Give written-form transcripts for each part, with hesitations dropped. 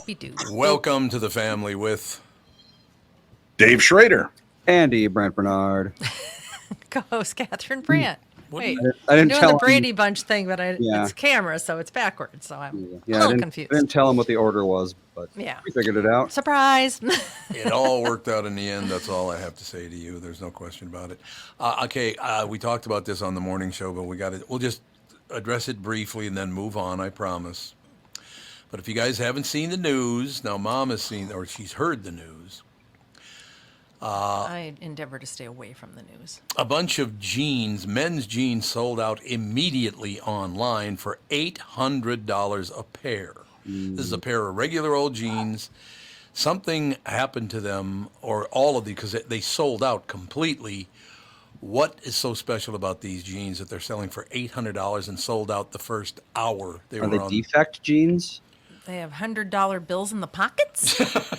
Be-doo. Welcome to the family with Dave Schrader. Andy Brant Bernard. Co-host Catherine Brandt. What Wait, do you- I I'm didn't doing tell the him. Brady Bunch thing, but Yeah. it's camera, so it's backwards. So I'm a Yeah, I little didn't, confused. I didn't tell him what the order was, but Yeah. we figured it out. Surprise! It all worked out in the end. That's all I have to say to you. There's no question about it. Okay, we talked about this on the morning show, but we'll just address it briefly and then move on. I promise. But if you guys haven't seen the news, now Mom has seen, or she's heard the news. I endeavor to stay away from the news. A bunch of jeans, men's jeans, sold out immediately online for $800 a pair. This is a pair of regular old jeans. Something happened to them, or all of these, because they sold out completely. What is so special about these jeans that they're selling for $800 and sold out the first hour they Are were they on? defect jeans? They have $100 bills in the pockets.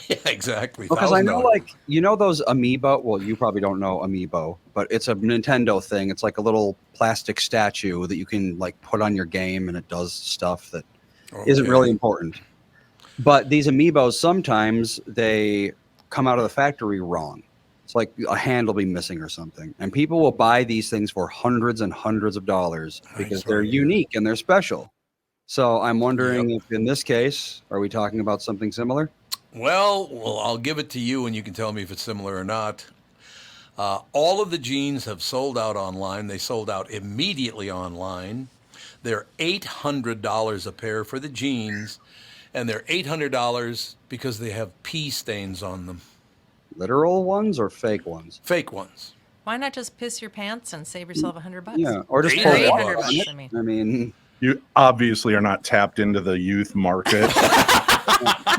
Yeah, exactly. Because I know, $1,000. those Amiibo. Well, you probably don't know Amiibo, but it's a Nintendo thing. It's like a little plastic statue that you can put on your game, and it does stuff that isn't really important. But these Amiibos, sometimes they come out of the factory wrong. It's like a hand will be missing or something, and people will buy these things for hundreds and hundreds of dollars because they're unique and they're special. So I'm wondering if in this case, are we talking about something similar? Well, I'll give it to you and you can tell me if it's similar or not. All of the jeans have sold out online. They sold out immediately online. They're $800 a pair for the jeans, and they're $800 because they have pee stains on them. Literal ones or fake ones? Fake ones. Why not just piss your pants and save yourself $100? Yeah, or just Or pour $800 water on it. I mean. You obviously are not tapped into the youth market.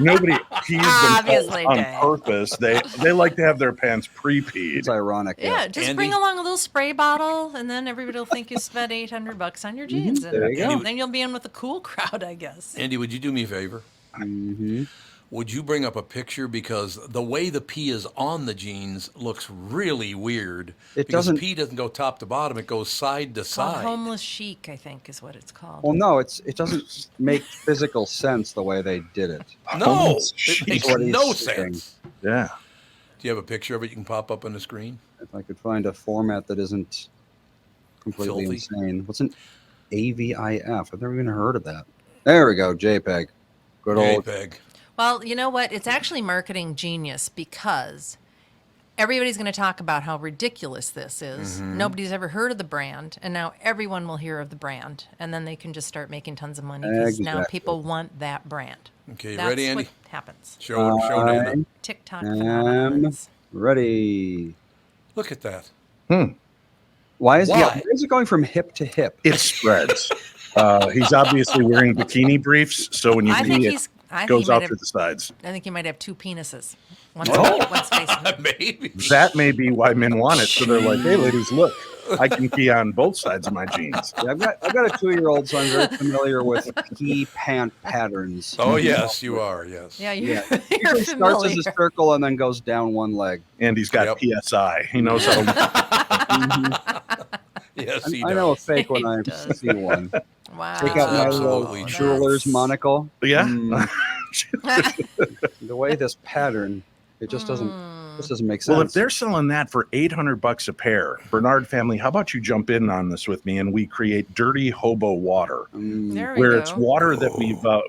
Nobody pees Obviously, themselves on Dave. purpose. They like to have their pants pre-peed. It's ironic. Yeah, just Andy? bring along a little spray bottle, and then everybody will think you spent $800 on your jeans. There you go. And then you'll be in with the cool crowd, I guess. Andy, would you do me a favor? Mm-hmm. Would you bring up a picture, because the way the pee is on the jeans looks really weird. It because doesn't- pee doesn't go top to bottom; it goes side to It's called side. homeless chic, I think, is what it's called. Well, no, it doesn't make physical sense the way they did it. No, Homeless it chic. makes What he's no saying. sense. Yeah. Do you have a picture of it you can pop up on the screen? If I could find a format that isn't completely Filthy. insane. What's an AVIF? I've never even heard of that. There we go, JPEG. Good old. JPEG. Well, you know what? It's actually marketing genius because everybody's going to talk about how ridiculous this is. Mm-hmm. Nobody's ever heard of the brand, and now everyone will hear of the brand, and then they can just start making tons of money because now Exactly. people want that brand. Okay, you That's ready, Andy? what happens. Show Nana. TikTok I'm phenomenons. ready. Look at that. Why is Why? it going from hip to hip? It spreads. He's obviously wearing bikini briefs, so when you I think pee, he's. it I think, goes he might out have, to the sides. I think he might have two penises. One Oh. facing. Maybe. That may be why men want it. So they're like, "Hey, ladies, look, I can pee on both sides of my jeans." Yeah, I've got a 2-year-old, so I'm very familiar with pee pant patterns. Oh yes, you are. Yes. Yeah, Yeah, you're usually starts familiar. as a circle and then goes down one leg. And he's got PSI. He knows how to. Yes, he I know a does. fake when He I does. see one. Wow. Take out my little Absolutely true. jeweler's monocle. Yeah. The way this pattern, it just doesn't. This doesn't make sense. Well, if they're selling that for $800 a pair, Bernard family, how about you jump in on this with me and we create dirty hobo water, There we where go. it's water that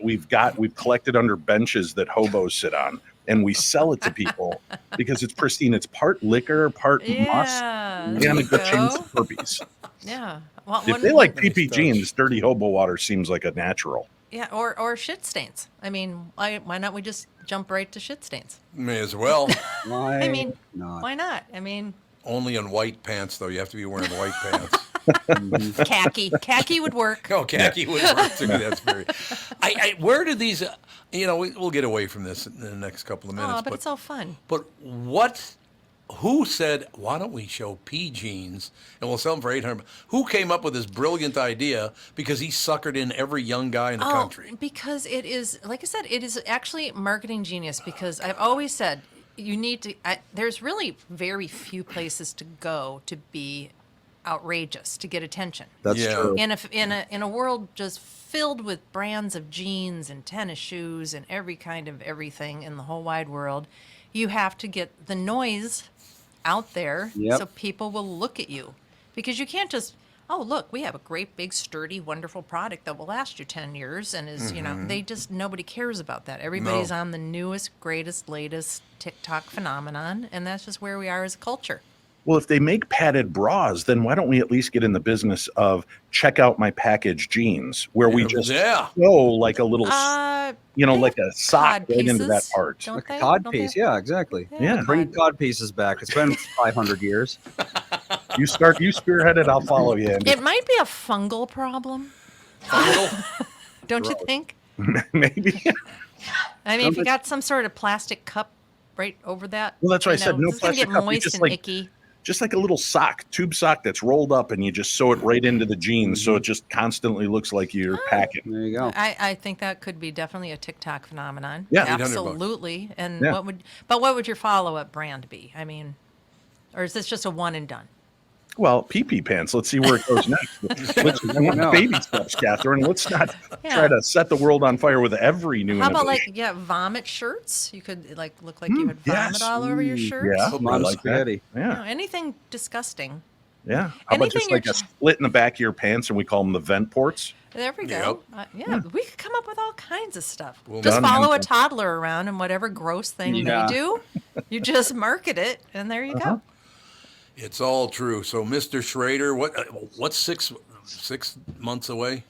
we've collected under benches that hobos sit on, and we sell it to people because it's pristine. It's part liquor, part moss, Yeah. and there a you good chance go. of herpes. Yeah. Well, If they like PP stuff. jeans, dirty hobo water seems like a natural. Yeah, or shit stains. I mean, why not we just jump right to shit stains? May as well. Why I mean, not? Why not? I mean, Only in white pants, though. You have to be wearing white pants. khaki. Khaki would work. Oh, khaki would work too. That's very. Where did these? We'll get away from this in the next couple of minutes. Oh, but it's all fun. But what? Who said, why don't we show pea jeans and we'll sell them for $800? Who came up with this brilliant idea? Because he suckered in every young guy in the country. Because it is, like I said, it is actually marketing genius. Because I've always said you need to. There's really very few places to go to be outrageous to get attention. That's Yeah. true. In a world just filled with brands of jeans and tennis shoes and every kind of everything in the whole wide world, you have to get the noise out there Yep. so people will look at you. Because you can't just, oh, look, we have a great big sturdy wonderful product that will last you 10 years and is, nobody cares about that. Everybody's on the newest, greatest, latest TikTok phenomenon, and that's just where we are as a culture. Well, if they make padded bras, then why don't we at least get in the business of check out my package jeans, where we just sew like a little, They like have a sock cod right into that pieces, part. don't Like they? a cod Don't they piece. have- Yeah, exactly. Yeah. Bring cod pieces back. It's been 500 years. You spearhead it, I'll follow you. Andy. It might be a fungal problem, Fungal? don't you think? Maybe. I mean, if you got some sort of plastic cup right over that, Well, that's why I said no it's gonna plastic get cup. You moist just and like icky. just like a little tube sock that's rolled up, and you just sew it right into the jeans, so it just constantly looks like you're packing. There you go. I think that could be definitely a TikTok phenomenon. Yeah. $800. Absolutely. And Yeah. what would your follow-up brand be? I mean, or is this just a one and done? Well, pee pants. Let's see where it goes next. I want No. baby steps, Catherine. Let's not Yeah. try to set the world on fire with every new How about innovation. vomit shirts? You could look like you had vomit yes. all over your shirts. Yeah, Mom I like that. spaghetti. Yeah, Anything disgusting. yeah. How about just Anything like a split in the back of your pants, and we call them the vent ports? There we go. Yep. We could come up with all kinds of stuff. Well, just done. follow a toddler around and whatever gross thing Yeah. they do, you just market it, and there you go. It's all true. So, Mr. Schrader, what's 6 months away?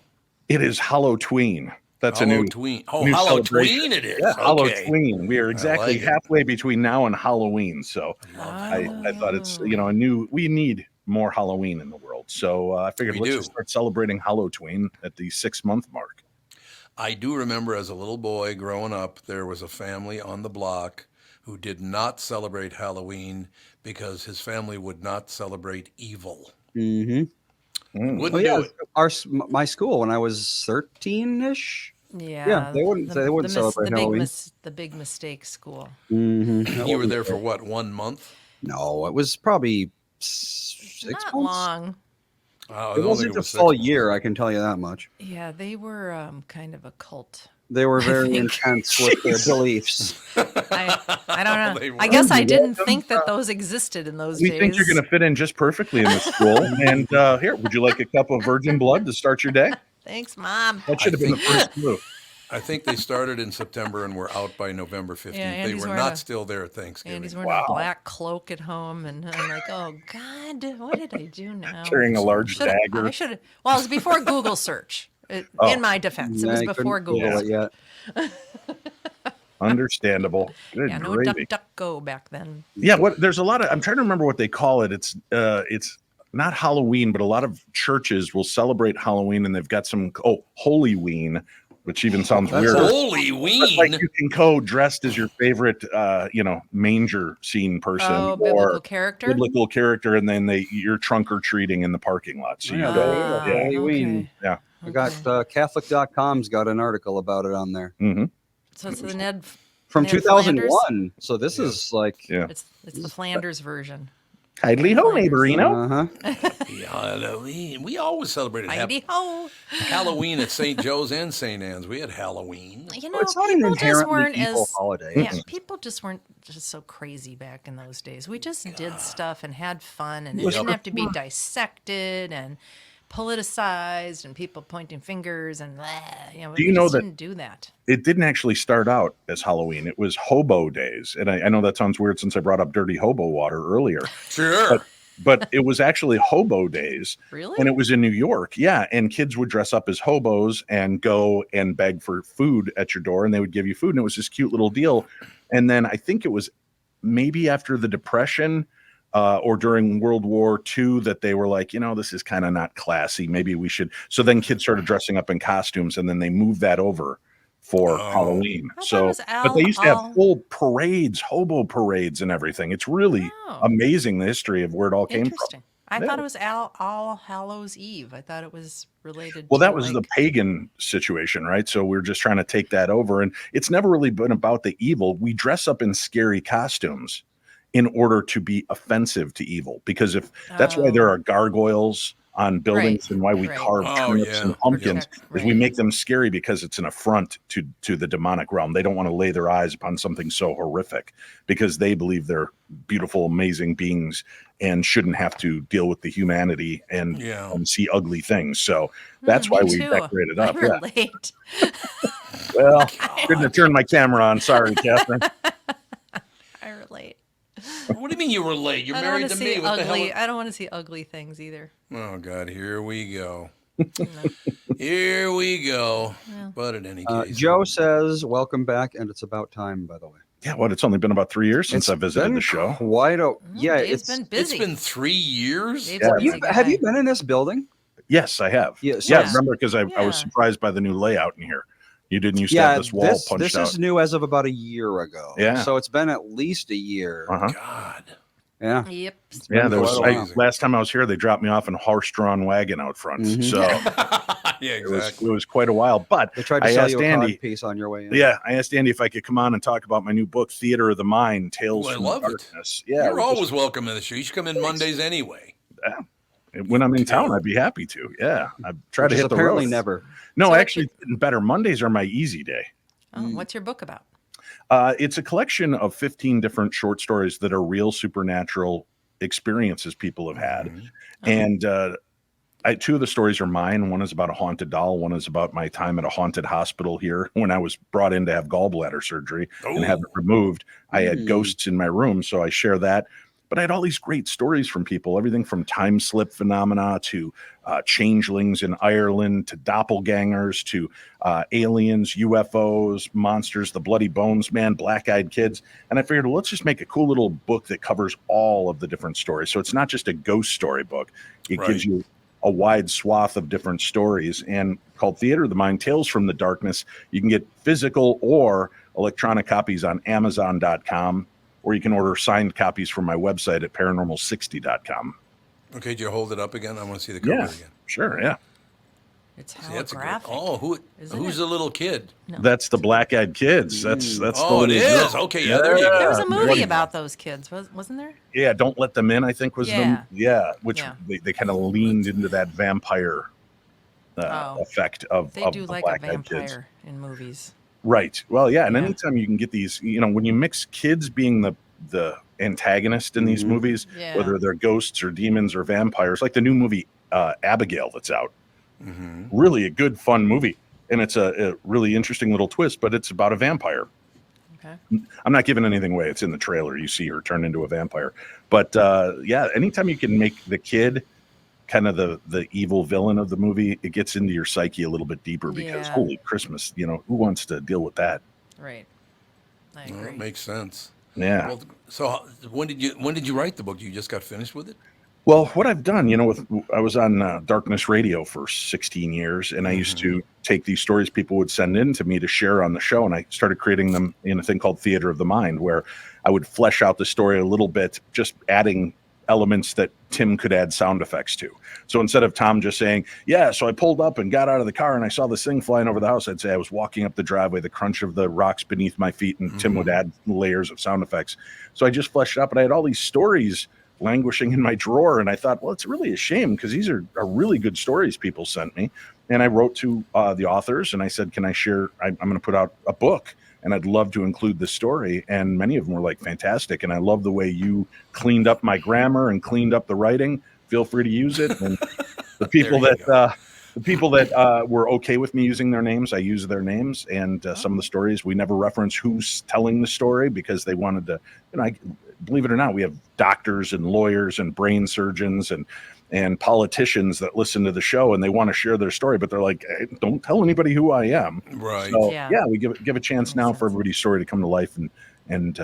It is Halloween. That's a new Halloween. Oh, new Halloween celebration. it is. Yeah, Okay. Halloween. We are exactly like it. halfway between now and Halloween. So I thought it's we need more Halloween in the world. So I figured We let's do. just start celebrating Halloween at the 6-month mark. I do remember as a little boy growing up, there was a family on the block who did not celebrate Halloween because his family would not celebrate evil. Mm-hmm. Wouldn't Oh, yeah. do it. My school, when I was 13-ish. Yeah, they wouldn't celebrate Halloween. The big mistake school. Mm-hmm. You were there for what, 1 month? No, it was probably 6 Not months. long. I It don't think wasn't a was 6 full months. year, I can tell you that much. Yeah, they were kind of a cult. They were very think. intense with their beliefs. I don't They know. were. I guess I didn't think that those existed in those We days. think you're going to fit in just perfectly in this school. And here, would you like a cup of virgin blood to start your day? Thanks, Mom. That should have been the first clue. I think they started in September and were out by November 15th. Yeah, they Andy's were wearing not a- still there at Thanksgiving. Andy's wearing a black cloak at home, and I'm like, oh God, what did I do now? Carrying a large Should've- dagger. I should have. Well, it was before Google search. In my defense, it Yeah, was you before couldn't Google Google. it yet. Understandable. Good Yeah, no duck, gravy. duck, go back then. Yeah, there's a lot of, I'm trying to remember what they call it. It's not Halloween, but a lot of churches will celebrate Halloween, and they've got some Holyween, which even sounds That weird. sounds- Holy But, ween! like you can go dressed as your favorite manger scene person Oh, biblical or character. biblical character, and then you're trunk or treating in the parking lot. So you Yeah, go, there you yeah. go. Halloween. Okay. Yeah. I got Catholic.com's got an article about it on there Hmm. So it's the Ned. from Ned 2001. So this is like, Yeah. It's the Flanders version. Heidly ho, neighborino. Halloween. We always celebrated Heidi ho. Halloween at St. Joe's and St. Anne's. We had Halloween. You know, it's not an people just inherently weren't evil as holiday. yeah, people just weren't just so crazy back in those days. We just did stuff and had fun, and it Yep. didn't have to be dissected and politicized and people pointing fingers and blah, Do you we know just that- didn't do that. It didn't actually start out as Halloween. It was hobo days. And I know that sounds weird since I brought up dirty hobo water earlier, Sure. but it was actually hobo days. Really? And it was in New York. Yeah. And kids would dress up as hobos and go and beg for food at your door, and they would give you food. And it was this cute little deal. And then I think it was maybe after the Depression or during World War II that they were like, this is kind of not classy. Maybe we should. So then kids started dressing up in costumes, and then they moved that over for Halloween. I thought it So, was but they used to all- have full parades, hobo parades and everything. It's really Oh. amazing, the history of where it all came from. Interesting. I Yeah. thought it was All Hallows Eve. I thought it was related. Well, to, that was the pagan situation, right? So we're just trying to take that over. And it's never really been about the evil. We dress up in scary costumes in order to be offensive to evil. Because if that's why there are gargoyles on buildings and why we carve turnips and pumpkins is we make them scary because it's an affront to the demonic realm. They don't want to lay their eyes upon something so horrific because they believe they're beautiful, amazing beings and shouldn't have to deal with the humanity and see ugly things. So that's why we decorate it up. I relate. Well, couldn't have turned my camera on. Sorry, Catherine. I relate. What do you mean you were late? You're married to me. What the hell? I don't want to see ugly things either. Oh, God, here we go. Here we go. Yeah. But in any case. Joe says, welcome back, and it's about time, by the way. Yeah, it's only been about 3 years since I visited the show. Dave's been busy. It's been 3 years? Have you been in this building? Yes, I have. Yes. Yeah, remember, because I was surprised by the new layout in here. You didn't used to have this wall punched out. This is new as of about a year ago. Yeah. So it's been at least a year. God. Yeah. Yep. Yeah, last time I was here, they dropped me off in a horse-drawn wagon out front. So exactly. it was quite a while. But they tried to sell you a cod piece on your way in. Yeah, I asked Andy if I could come on and talk about my new book, Theater of the Mind, Tales from Darkness. Yeah, you're always welcome in the show. You should come in Mondays anyway. Yeah. When I'm in town, I'd be happy to. Yeah, I try to hit the road. Apparently never. No, actually, better. Mondays are my easy day. Oh, what's your book about? It's a collection of 15 different short stories that are real supernatural experiences people have had. And 2 of the stories are mine. One is about a haunted doll. One is about my time at a haunted hospital here when I was brought in to have gallbladder surgery and have it removed. I had ghosts in my room, so I share that. But I had all these great stories from people, everything from time slip phenomena to changelings in Ireland to doppelgangers to aliens, UFOs, monsters, the Bloody Bones Man, black-eyed kids. And I figured, well, let's just make a cool little book that covers all of the different stories. So it's not just a ghost story book. It gives you a wide swath of different stories, and called Theater of the Mind, Tales from the Darkness. You can get physical or electronic copies on Amazon.com. Or you can order signed copies from my website at paranormal60.com. Okay, did you hold it up again? I want to see the cover again. Sure, yeah. It's holographic. Who's the little kid? No. That's the black-eyed kids. That's the it is. Girl. Okay, there you go. There was a movie about those kids, wasn't there? Yeah, Don't Let Them In, I think was them. Yeah, which they kind of leaned into that vampire effect of they do the like a vampire kids. In movies. Right. Well, yeah, and anytime you can get these, when you mix kids being the antagonist in these movies, whether they're ghosts or demons or vampires, like the new movie Abigail that's out. Really a good, fun movie. And it's a really interesting little twist, but it's about a vampire. Okay. I'm not giving anything away. It's in the trailer. You see her turn into a vampire. But anytime you can make the kid kind of the evil villain of the movie, it gets into your psyche a little bit deeper because holy Christmas, who wants to deal with that? Right. I agree. Well, it makes sense. Yeah. Well, so when did you write the book? You just got finished with it? Well, what I've done, I was on Darkness Radio for 16 years, and I used to take these stories people would send in to me to share on the show, and I started creating them in a thing called Theater of the Mind, where I would flesh out the story a little bit, just adding elements that Tim could add sound effects to. So instead of Tom just saying, so I pulled up and got out of the car and I saw this thing flying over the house, I'd say I was walking up the driveway, the crunch of the rocks beneath my feet, and Tim would add layers of sound effects. So I just fleshed it up, and I had all these stories languishing in my drawer, and I thought, well, it's really a shame because these are really good stories people sent me. And I wrote to the authors and I said, can I share? I'm going to put out a book and I'd love to include the story. And many of them were like, fantastic. And I love the way you cleaned up my grammar and cleaned up the writing. Feel free to use it. And the people that were okay with me using their names, I use their names. And some of the stories, we never reference who's telling the story because they wanted to, believe it or not, we have doctors and lawyers and brain surgeons and politicians that listen to the show and they want to share their story, but they're like, hey, don't tell anybody who I am. Right. So we give a chance now for everybody's story to come to life and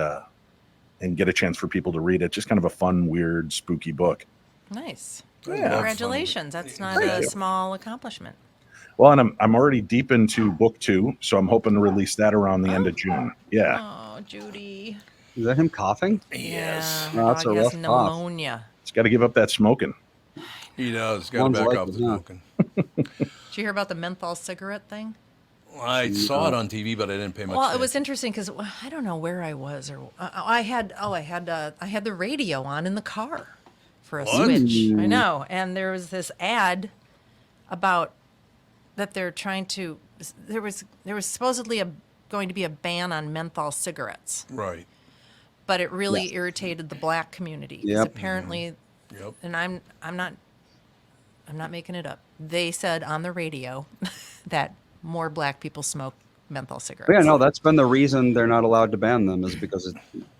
get a chance for people to read it. Just kind of a fun, weird, spooky book. Nice. Yeah. Congratulations. That's not a small accomplishment. Well, and I'm already deep into book 2, so I'm hoping to release that around the end of June. Yeah. Oh, Judy. Is that him coughing? Yes. Yeah, that's a rough pneumonia. It's got to give up that smoking. He does. Got to back off the smoking. Did you hear about the menthol cigarette thing? I saw it on TV, but I didn't pay much Well, it attention. was interesting because I don't know where I was, or I had the radio on in the car for a What? switch. I know, and there was this ad about that they're trying to. There was supposedly going to be a ban on menthol cigarettes, Right. but it really irritated the black community. 'Cause Yep. apparently, Yep. and I'm not making it up. They said on the radio that more black people smoke menthol cigarettes. But yeah, no, that's been the reason they're not allowed to ban them is because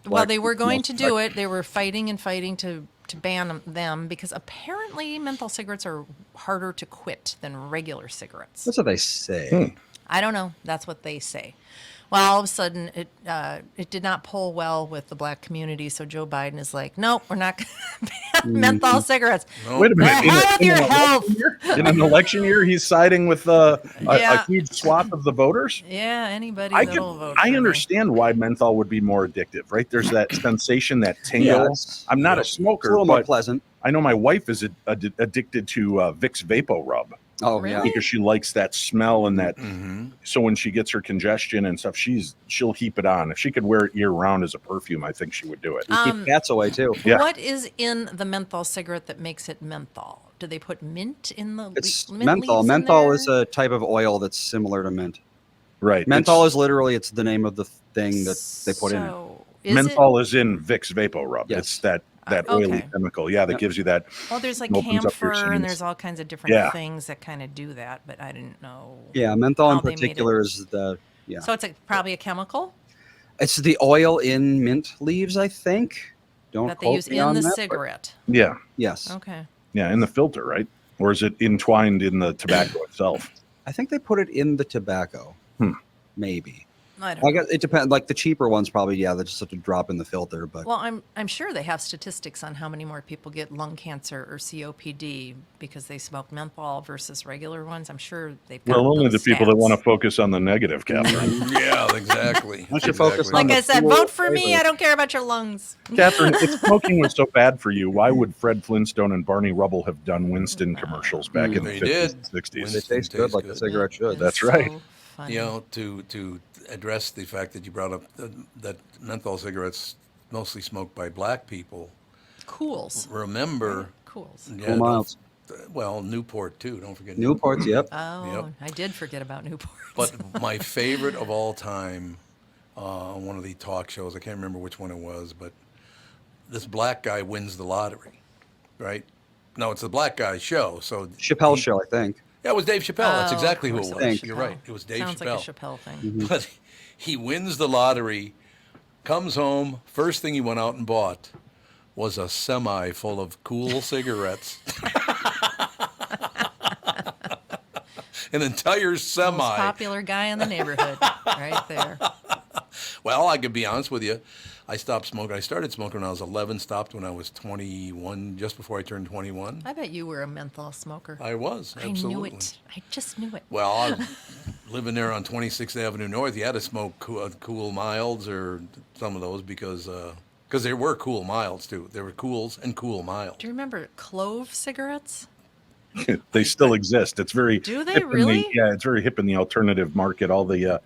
Well, they were going to do it. They were fighting and fighting to ban them because apparently menthol cigarettes are harder to quit than regular cigarettes. That's what they say. I don't know. That's what they say. Well, all of a sudden, it did not poll well with the black community. So Joe Biden is like, nope, we're not going to ban menthol cigarettes. Wait a minute. The hell with your health. In an election year, he's siding with a Yeah. huge swath of the voters. Yeah, anybody I that'll vote. I for me. understand why menthol would be more addictive, right? There's that sensation, that tingle. it's- I'm not a It's a smoker, little more but pleasant. I know my wife is addicted to Vicks Vapo Rub Oh, Really? yeah. because she likes that smell and that. Mm-hmm. So when she gets her congestion and stuff, she'll heap it on. If she could wear it year round as a perfume, I think she would do it. Keep cats away, too. Yeah. What is in the menthol cigarette that makes it menthol? Do they put mint in the It's mint menthol. leaves in Menthol there? is a type of oil that's similar to mint. Right. Menthol is literally, it's the name of the thing that they put in it. So, is menthol is in Vicks Vapo Rub. Yes. It's that Okay. oily chemical. Yeah, that Yep. gives you that. Well, there's like opens up your camphor and seams. there's all kinds of different Yeah. things that kind of do that, but I didn't know. Yeah, menthol How in they made particular it. is the, yeah. So it's probably a chemical It's the oil in mint leaves, I think. Don't that they quote use me in on the that, but cigarette. Yeah. Yes. Okay. Yeah. In the filter, right? Or is it entwined in the tobacco itself? I think they put it in the tobacco. Maybe. I don't I know. guess it depends. Like the cheaper ones, probably, yeah, they just have to drop in the filter. But Well, I'm sure they have statistics on how many more people get lung cancer or COPD because they smoke menthol versus regular ones. I'm sure they've got Well, only those the people that stats. want to focus on the negative, Catherine. Yeah, exactly. Why don't you focus Exactly. on Like I the said, cool vote for me. flavor. I don't care about your lungs. Catherine, if smoking was so bad for you, why would Fred Flintstone and Barney Rubble have done Winston commercials back in the They 50s did. and 60s? They Winston taste good tastes like a good. cigarette should. That's So right. funny. You know, to address the fact that you brought up that menthol cigarettes mostly smoked by black people. Cools. Remember, Cools. yeah, Cool Miles. well, Newport too. Don't forget Newports, yep. Oh, Yep. I did forget about Newport. But my favorite of all time, on one of the talk shows, I can't remember which one it was, but this black guy wins the lottery, right? No, it's the black guy show. So Chappelle show, I think. yeah, it was Dave Chappelle. That's Oh, exactly of who it course was. Thank You're Chappelle. right. It was Dave Sounds Chappelle. like a Chappelle thing. But he wins the lottery, comes home, first thing he went out and bought was a semi full of cool cigarettes. An entire Most semi. popular guy in the neighborhood, right there. Well, I could be honest with you. I stopped smoking. I started smoking when I was 11, stopped when I was 21, just before I turned 21. I bet you were a menthol smoker. I was, absolutely. I knew it. I just knew it. Well, I was living there on 26th Avenue North. You had to smoke cool milds or some of those because there were cool milds too. There were cools and cool milds. Do you remember clove cigarettes? They still exist. It's very Do they hip in the- really? yeah, it's very hip in the alternative market. All the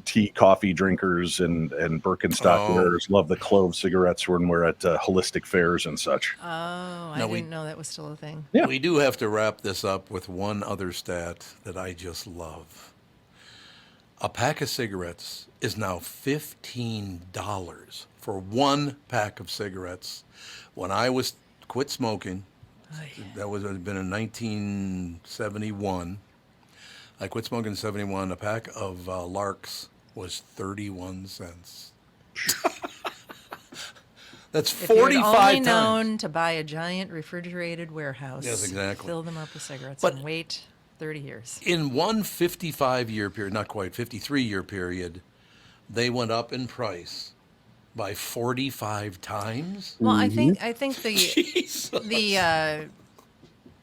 tea, coffee drinkers and Birkenstock Oh. wearers love the clove cigarettes when we're at holistic fairs and such. Oh, I No, we- didn't know that was still a thing. Yeah. We do have to wrap this up with one other stat that I just love. A pack of cigarettes is now $15 for one pack of cigarettes. When I was quit smoking, that was had been in 1971. I quit smoking in 71. A pack of Larks was 31 cents. That's If you had 45 only times. known to buy a giant refrigerated warehouse, Yes, exactly. fill them up with cigarettes, But- and wait 30 years. In one 55-year period, not quite, 53-year period, they went up in price by 45 times. Well, I think the Jesus. the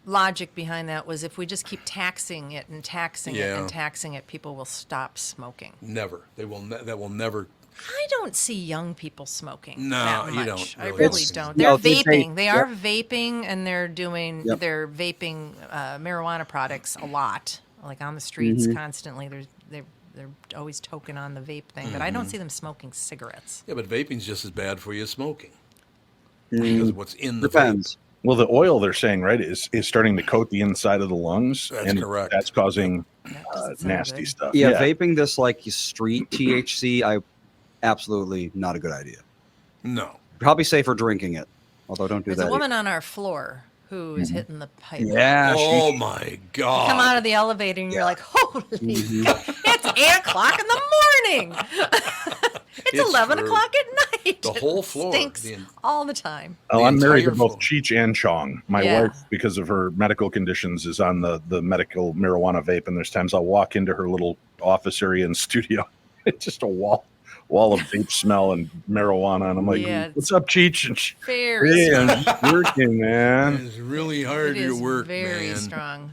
logic behind that was if we just keep taxing it and taxing it Yeah. and taxing it, people will stop smoking. Never. They will. That will never. I don't see young people smoking No, that you much. don't I really. really It's- don't. No, They're they vaping. vape. They are vaping, and they're doing Yep. they're vaping marijuana products a lot. like on the streets Mhm. constantly. They're always toking on the vape thing, but I don't see them smoking cigarettes. Yeah, but vaping's just as bad for you as smoking Mm, because of what's in the vape. depends. Well, the oil they're saying, right, is starting to coat the inside of the lungs, That's and correct. that's causing That doesn't sound nasty good. stuff. Yeah, vaping this like street THC, absolutely not a good idea. No. Probably safer drinking it, although don't do There's that. a woman on our floor who is hitting the pipe. Yeah. Oh my God. Come out of the elevator and you're like, holy, it's 8:00 in the morning. it's It's 11 true. o'clock at night. The whole floor. Stinks all the time. Oh, The I'm married to entire both floor. Cheech and Chong. My Yeah. wife, because of her medical conditions, is on the medical marijuana vape, and there's times I'll walk into her little office area and studio. It's just a wall of vape smell and marijuana, and I'm like, Yeah, "What's up, Cheech?" And she, Very "Hey, strong. I'm just working, man." It's really hard It to is work, very man. strong.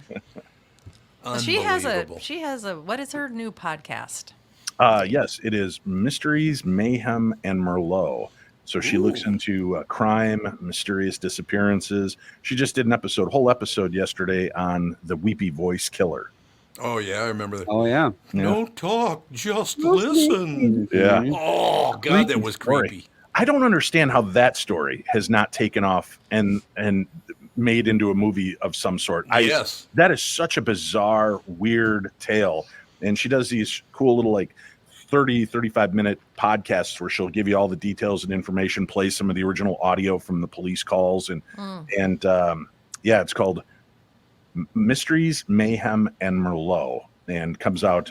Unbelievable. She has a, what is her new podcast? Yes, it is Mysteries, Mayhem, and Merlot. So she looks into crime, mysterious disappearances. She just did an whole episode yesterday on the weepy voice killer. Oh yeah, I remember that. Oh yeah. Yeah. Don't talk, just listen. Yeah. Mhm. Oh God, that Creepy was story. creepy. I don't understand how that story has not taken off and made into a movie of some sort. Yes. That is such a bizarre, weird tale. And she does these cool little 35-minute podcasts where she'll give you all the details and information, play some of the original audio from the police calls. And it's called Mysteries, Mayhem, and Merlot, and comes out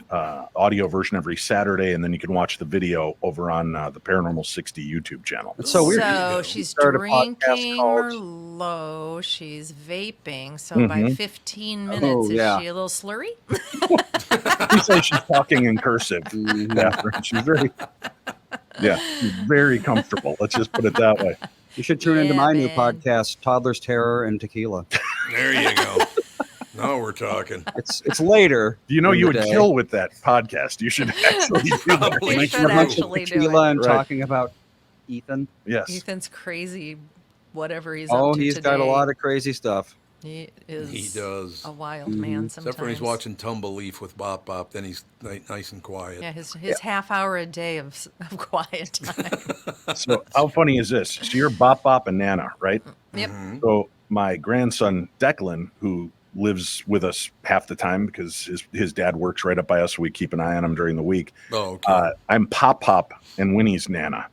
audio version every Saturday, and then you can watch the video over on the Paranormal 60 YouTube channel. It's so weird. So she's Started a podcast drinking called- Merlot. She's vaping. So by 15 minutes, Oh, yeah. is she a little slurry? She says she's talking in cursive. Mhm. Yeah, she's very comfortable. Let's just put it that way. You should tune into Yeah, my new man. podcast, Toddler's Terror and Tequila. There you go. Now we're talking. It's later. You know, in you the would day. kill with that podcast. You should actually do that. Probably You Drinking should a bunch of actually do tequila it. and Right. talking about Ethan. Yes. Ethan's crazy, whatever he's Oh, up to he's today. got a lot of crazy stuff. He is He does. a wild man sometimes. Except when he's watching Tumbleleaf with Bop Bop, then he's nice and quiet. Yeah, his half hour a day of quiet time. So how funny is this? So you're Bop Bop and Nana, right? Yep. So my grandson Declan, who lives with us half the time because his dad works right up by us, so we keep an eye on him during the week. Oh, okay. I'm Pop Pop and Winnie's Nana.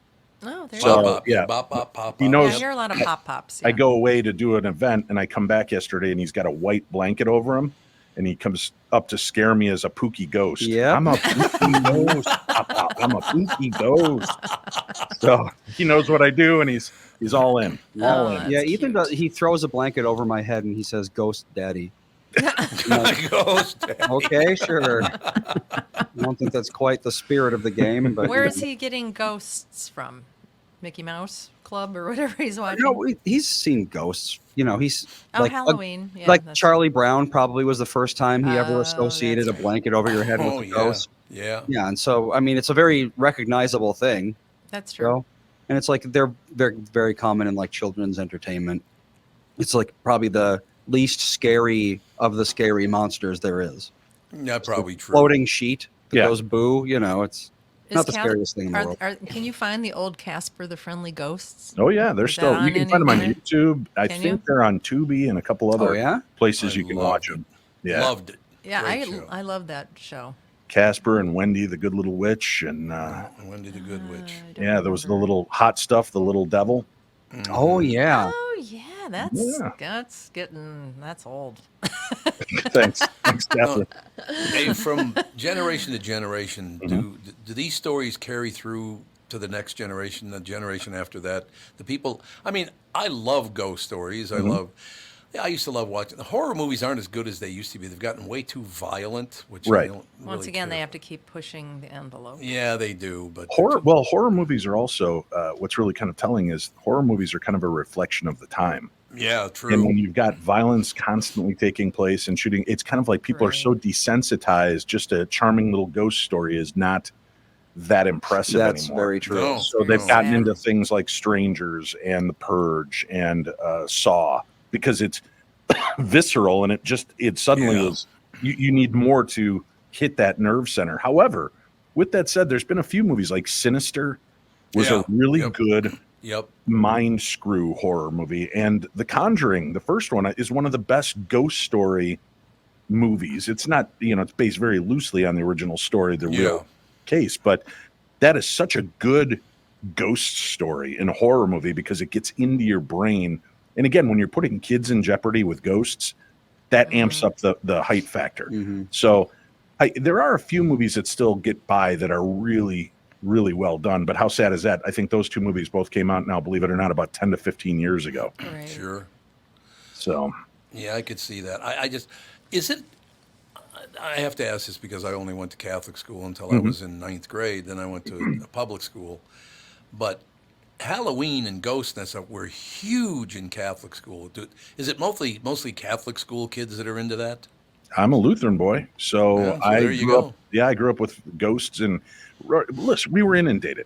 Oh, there So, you Bop go. Bop, yeah. Bop Bop, Pop He Pop. knows- Yeah, I Yep. hear a lot of pop pops. I go away to do an event, and I come back yesterday, and he's got a white blanket over him, and he comes up to scare me as a pooky ghost. Yep. I'm a pooky ghost. Pop Pop. I'm a pooky ghost. So he knows what I do, and he's all in. All Oh, in. that's Yeah, Ethan cute. does. He throws a blanket over my head and he says, "Ghost Daddy." Ghost. Okay, sure. I don't think that's quite the spirit of the game, but Where is he getting ghosts from? Mickey Mouse Club or whatever he's watching? You know, he's seen ghosts. You know, he's Oh, like Halloween. Yeah, like that's- Charlie Brown probably was the first time he ever Oh, associated a that's right. blanket over your head Oh, with a yeah. ghost. Yeah. Yeah, and so I mean, it's a very recognizable thing. That's true. So, and it's like they're very common in like children's entertainment. It's like probably the least scary of the scary monsters there is. Yeah, probably true. Floating sheet that Yeah. goes boo. You know, it's Is not the Cal- scariest thing in the world. Can you find the old Casper the Friendly Ghosts? Oh yeah, they're Is still. that You on can find them on anywhere? YouTube. I Can think you? they're on Tubi and a couple other Oh yeah, places I you can loved watch it. them. Yeah, Loved it. Yeah, Great show. I love that show. Casper and Wendy, the Good Little Witch, and Wendy the Good Witch. I don't yeah, there was the remember. little hot stuff, the little devil. oh yeah. Oh yeah, Yeah. that's old. Thanks, Catherine. Hey, from generation to generation, Mm-hmm. do these stories carry through to the next generation, the generation after that? The people. I mean, I love ghost stories. Mm-hmm. I used to love watching. The horror movies aren't as good as they used to be. They've gotten way too violent, which Right. I don't Once really again, care they have to keep pushing the envelope. Yeah, they do. But Horror movies are also what's really kind of telling is horror movies are kind of a reflection of the time. Yeah, true. And when you've got violence constantly taking place and shooting, it's kind of like people are so Right. desensitized. Just a charming little ghost story is not that impressive That's anymore. very true. No. So they've gotten Sad. into things like Strangers and The Purge and Saw because it's visceral and it suddenly Yeah. is you need more to hit that nerve center. However, with that said, there's been a few movies like Sinister was a really good mind screw horror movie, and The Conjuring, the first one, is one of the best ghost story movies. It's not, it's based very loosely on the original story, the real case, but that is such a good ghost story in a horror movie because it gets into your brain. And again, when you're putting kids in jeopardy with ghosts, that amps up the height factor. So there are a few movies that still get by that are really, really well done. But how sad is that? I think those two movies both came out now, believe it or not, about 10 to 15 years ago. Right. Sure. So. Yeah, I could see that. I have to ask this because I only went to Catholic school until I was in 9th grade. Then I went to a public school. But Halloween and Ghostness were huge in Catholic school. Is it mostly Catholic school kids that are into that? I'm a Lutheran boy, so there you go. I grew up with ghosts, and listen, we were inundated.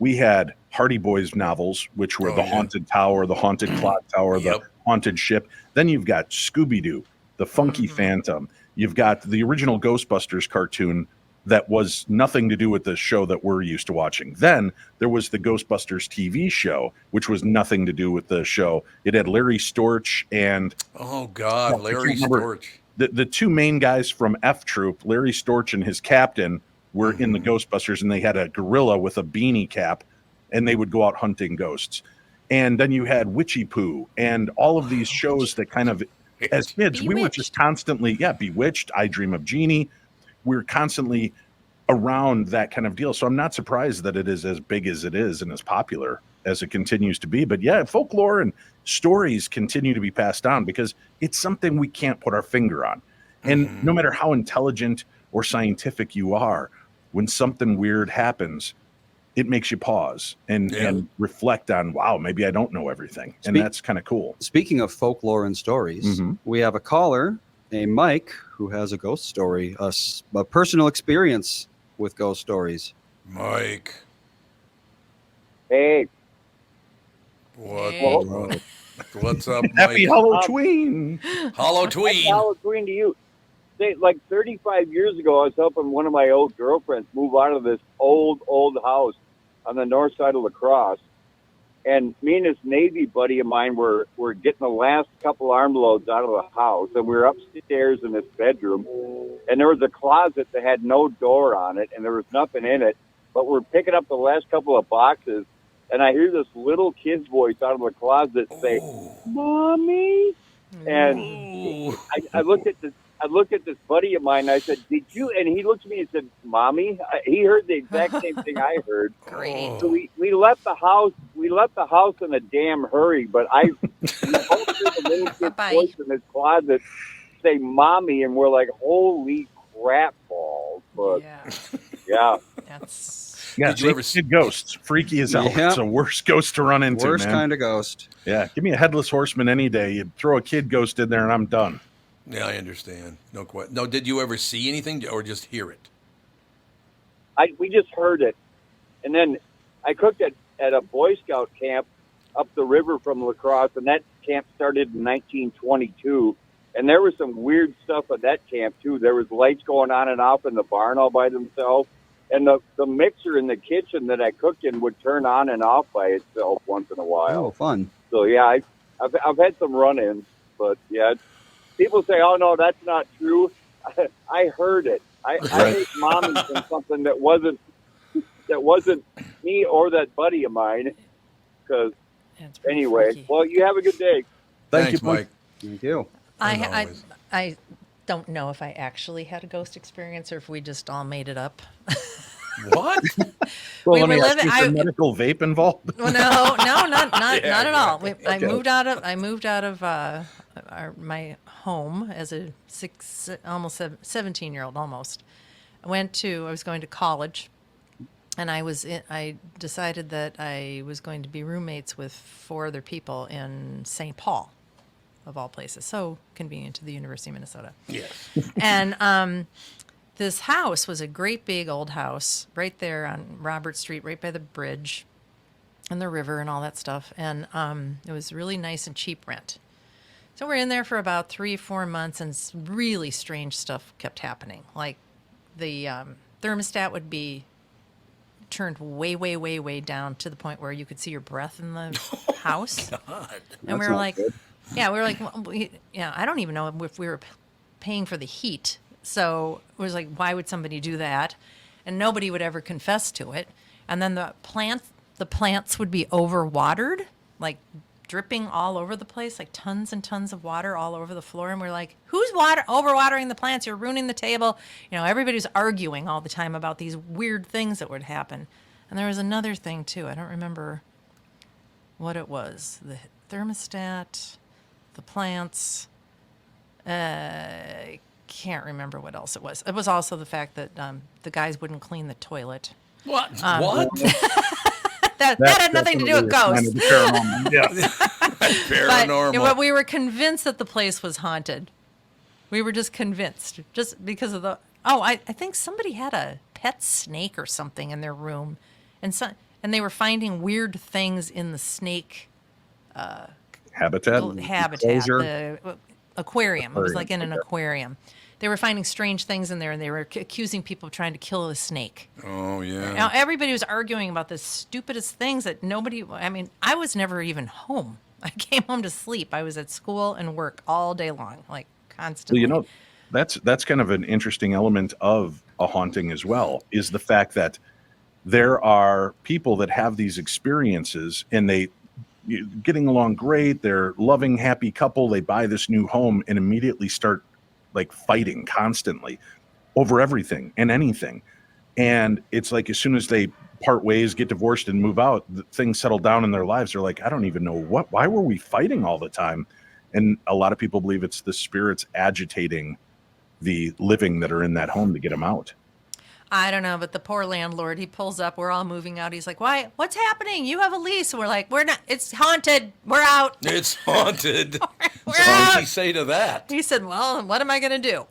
We had Hardy Boys novels, which were the Haunted Tower, the Haunted Clock Tower, the Haunted Ship. Then you've got Scooby-Doo, the Funky Phantom. You've got the original Ghostbusters cartoon that was nothing to do with the show that we're used to watching. Then there was the Ghostbusters TV show, which was nothing to do with the show. It had Larry Storch and... Oh, God, Larry Storch. The two main guys from F Troop, Larry Storch and his captain, were in the Ghostbusters, and they had a gorilla with a beanie cap, and they would go out hunting ghosts. And then you had Witchy Poo and all of these shows that kind of, as kids, we were just constantly, Bewitched, I Dream of Jeannie. We're constantly around that kind of deal. So I'm not surprised that it is as big as it is and as popular as it continues to be. But yeah, folklore and stories continue to be passed down because it's something we can't put our finger on. And no matter how intelligent or scientific you are, when something weird happens, it makes you pause and reflect on, wow, maybe I don't know everything. And that's kind of cool. Speaking of folklore and stories, we have a caller named Mike who has a ghost story, a personal experience with ghost stories. Mike. Hey. What's up, Mike? Happy Halloween. Halloween. Happy Halloween to you. Say, like 35 years ago, I was helping one of my old girlfriends move out of this old house on the north side of La Crosse. And me and this Navy buddy of mine were getting the last couple arm loads out of the house. And we were upstairs in this bedroom. And there was a closet that had no door on it, and there was nothing in it. But we're picking up the last couple of boxes. And I hear this little kid's voice out of the closet say, "Mommy." And I looked at this buddy of mine, and I said, "Did you?" And he looked at me and said, "Mommy." He heard the exact same thing I heard. Great. So we left the house. We left the house in a damn hurry. But we both heard the little kid's voice in his closet say, "Mommy," and we're like, "Holy crap balls!" But yeah. That's. Yeah, Did you ever see ghosts? Freaky as hell. Yeah. It's the worst ghost to run into, Worst man. kind of ghost. Yeah, give me a headless horseman any day. You throw a kid ghost in there, and I'm done. Yeah, I understand. No question. No, did you ever see anything or just hear it? We just heard it. And then I cooked at a Boy Scout camp up the river from La Crosse, and that camp started in 1922. And there was some weird stuff at that camp, too. There was lights going on and off in the barn all by themselves. And the mixer in the kitchen that I cooked in would turn on and off by itself once in a while. Oh, fun. So, yeah, I've had some run-ins. But, yeah, people say, "Oh, no, that's not true." I heard it. I heard Mommy from something that wasn't me or that buddy of mine. Because anyway, freaky. well, you have a good day. Thanks, you, Mike. Thank you. I don't know if I actually had a ghost experience or if we just all made it up. What? Well, We let me were ask you, is there medical vape involved? Well, no, not at all. I moved out of my home as a 17-year-old almost. I was going to college, and I decided that I was going to be roommates with 4 other people in St. Paul, of all places. So convenient to the University of Minnesota. Yes. And this house was a great big old house right there on Robert Street, right by the bridge and the river and all that stuff. And it was really nice and cheap rent. So we're in there for about 3-4 months, and really strange stuff kept happening. Like the thermostat would be turned way, way, way, way down to the point where you could see your breath in the house. God. And we That's were not like, good. yeah, we were like, well, I don't even know if we were paying for the heat. So it was like, why would somebody do that? And nobody would ever confess to it. And then the plants would be overwatered, like dripping all over the place, like tons and tons of water all over the floor. And we're like, who's overwatering the plants? You're ruining the table. Everybody was arguing all the time about these weird things that would happen. And there was another thing too. I don't remember what it was. The thermostat, the plants. I can't remember what else it was. It was also the fact that the guys wouldn't clean the toilet. What? What? That had nothing to do with ghosts. Yeah. Paranormal. But we were convinced that the place was haunted. We were just convinced, just because of the. Oh, I think somebody had a pet snake or something in their room, and they were finding weird things in the snake Habitat. Enclosure? the aquarium. It was like in an Okay. aquarium. They were finding strange things in there, and they were accusing people of trying to kill a snake. Oh, yeah. Now, everybody was arguing about the stupidest things that nobody. I mean, I was never even home. I came home to sleep. I was at school and work all day long, like constantly. Well, that's kind of an interesting element of a haunting as well, is the fact that there are people that have these experiences and getting along great. They're loving, happy couple. They buy this new home and immediately start like fighting constantly over everything and anything. And it's like, as soon as they part ways, get divorced and move out, things settle down in their lives. They're like, I don't even know why were we fighting all the time? And a lot of people believe it's the spirits agitating the living that are in that home to get them out. I don't know, but the poor landlord, he pulls up. We're all moving out. He's like, "Why? What's happening? You have a lease." And we're like, "We're not. It's haunted. We're out." It's haunted. We're So what does he out. say to that? He said, "Well, what am I going to do?"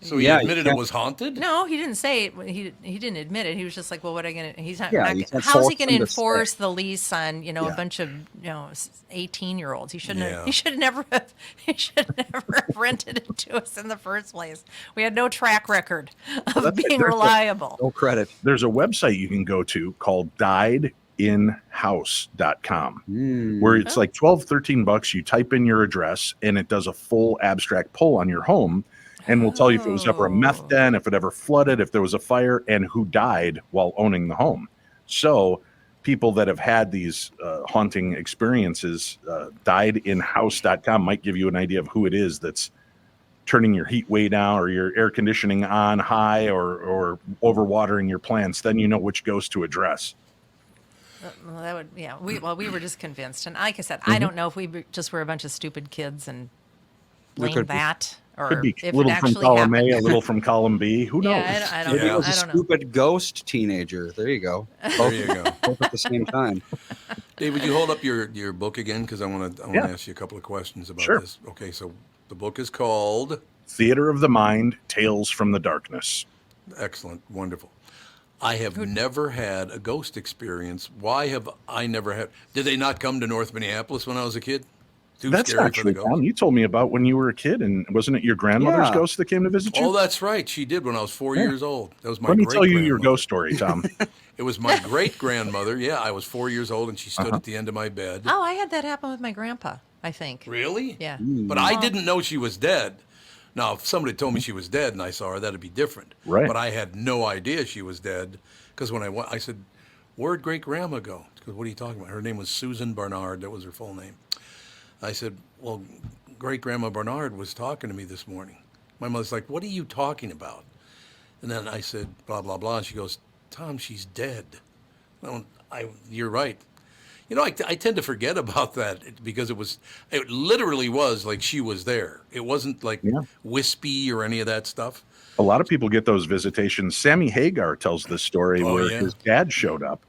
So he Yeah, you admitted it can't- was haunted? No, he didn't say it. He didn't admit it. He was just like, "Well, what are you going to?" He's not. Yeah, not you can't how's he force going to them to stay. enforce the lease on a Yeah. bunch of 18-year-olds? He shouldn't. Yeah. Have, he should never. He should never have rented it to us in the first place. We had no track record of that's being like- reliable. No credit. There's a website you can go to called diedinhouse.com where it's like $12-13. You type in your address and it does a full abstract pull on your home and will tell you if it was ever a meth den, if it ever flooded, if there was a fire, and who died while owning the home. So people that have had these haunting experiences, diedinhouse.com might give you an idea of who it is that's turning your heat way down or your air conditioning on high or overwatering your plants. Then you know which ghost to address. Well, that would, yeah. We were just convinced, and like I said, I don't know if we just were a bunch of stupid kids and blamed could be. that, or Could be if a little it from actually column happened. A, a little from column B. Who knows? Yeah, I don't Maybe know. it was I a don't know. stupid ghost teenager. There you go. There you go. Both at the same time. Dave, would you hold up your book again? Because I want to Yeah. ask you a couple of questions about Sure. this. Okay, so the book is called Theater of the Mind, Tales from the Darkness. Excellent, wonderful. I have never had a ghost experience. Why have I never had? Did they not come to North Minneapolis when I was a kid? Too That's scary not for true, the ghost. Tom. You told me about when you were a kid, and wasn't it your grandmother's Yeah. ghost that came to visit you? Oh, that's right. She did when I was 4 Yeah. years old. That was my Let me tell you your great-grandmother. ghost story, Tom. It was my great grandmother. Yeah, I was 4 years old, and she stood Uh-huh. at the end of my bed. Oh, I had that happen with my grandpa, I think. Really? Yeah. But I didn't know she was dead. Now, if somebody told me she was dead and I saw her, that'd be different. Right. But I had no idea she was dead because when I went, I said, "Where'd great grandma go?" She goes, "What are you talking about?" Her name was Susan Barnard. That was her full name. I said, "Well, great grandma Barnard was talking to me this morning." My mother's like, "What are you talking about?" And then I said, blah, blah, blah. And she goes, "Tom, she's dead." You're right. You know, I tend to forget about that because it literally was like she was there. It wasn't like Yeah. wispy or any of that stuff. A lot of people get those visitations. Sammy Hagar tells this story Oh, where yeah. his dad showed up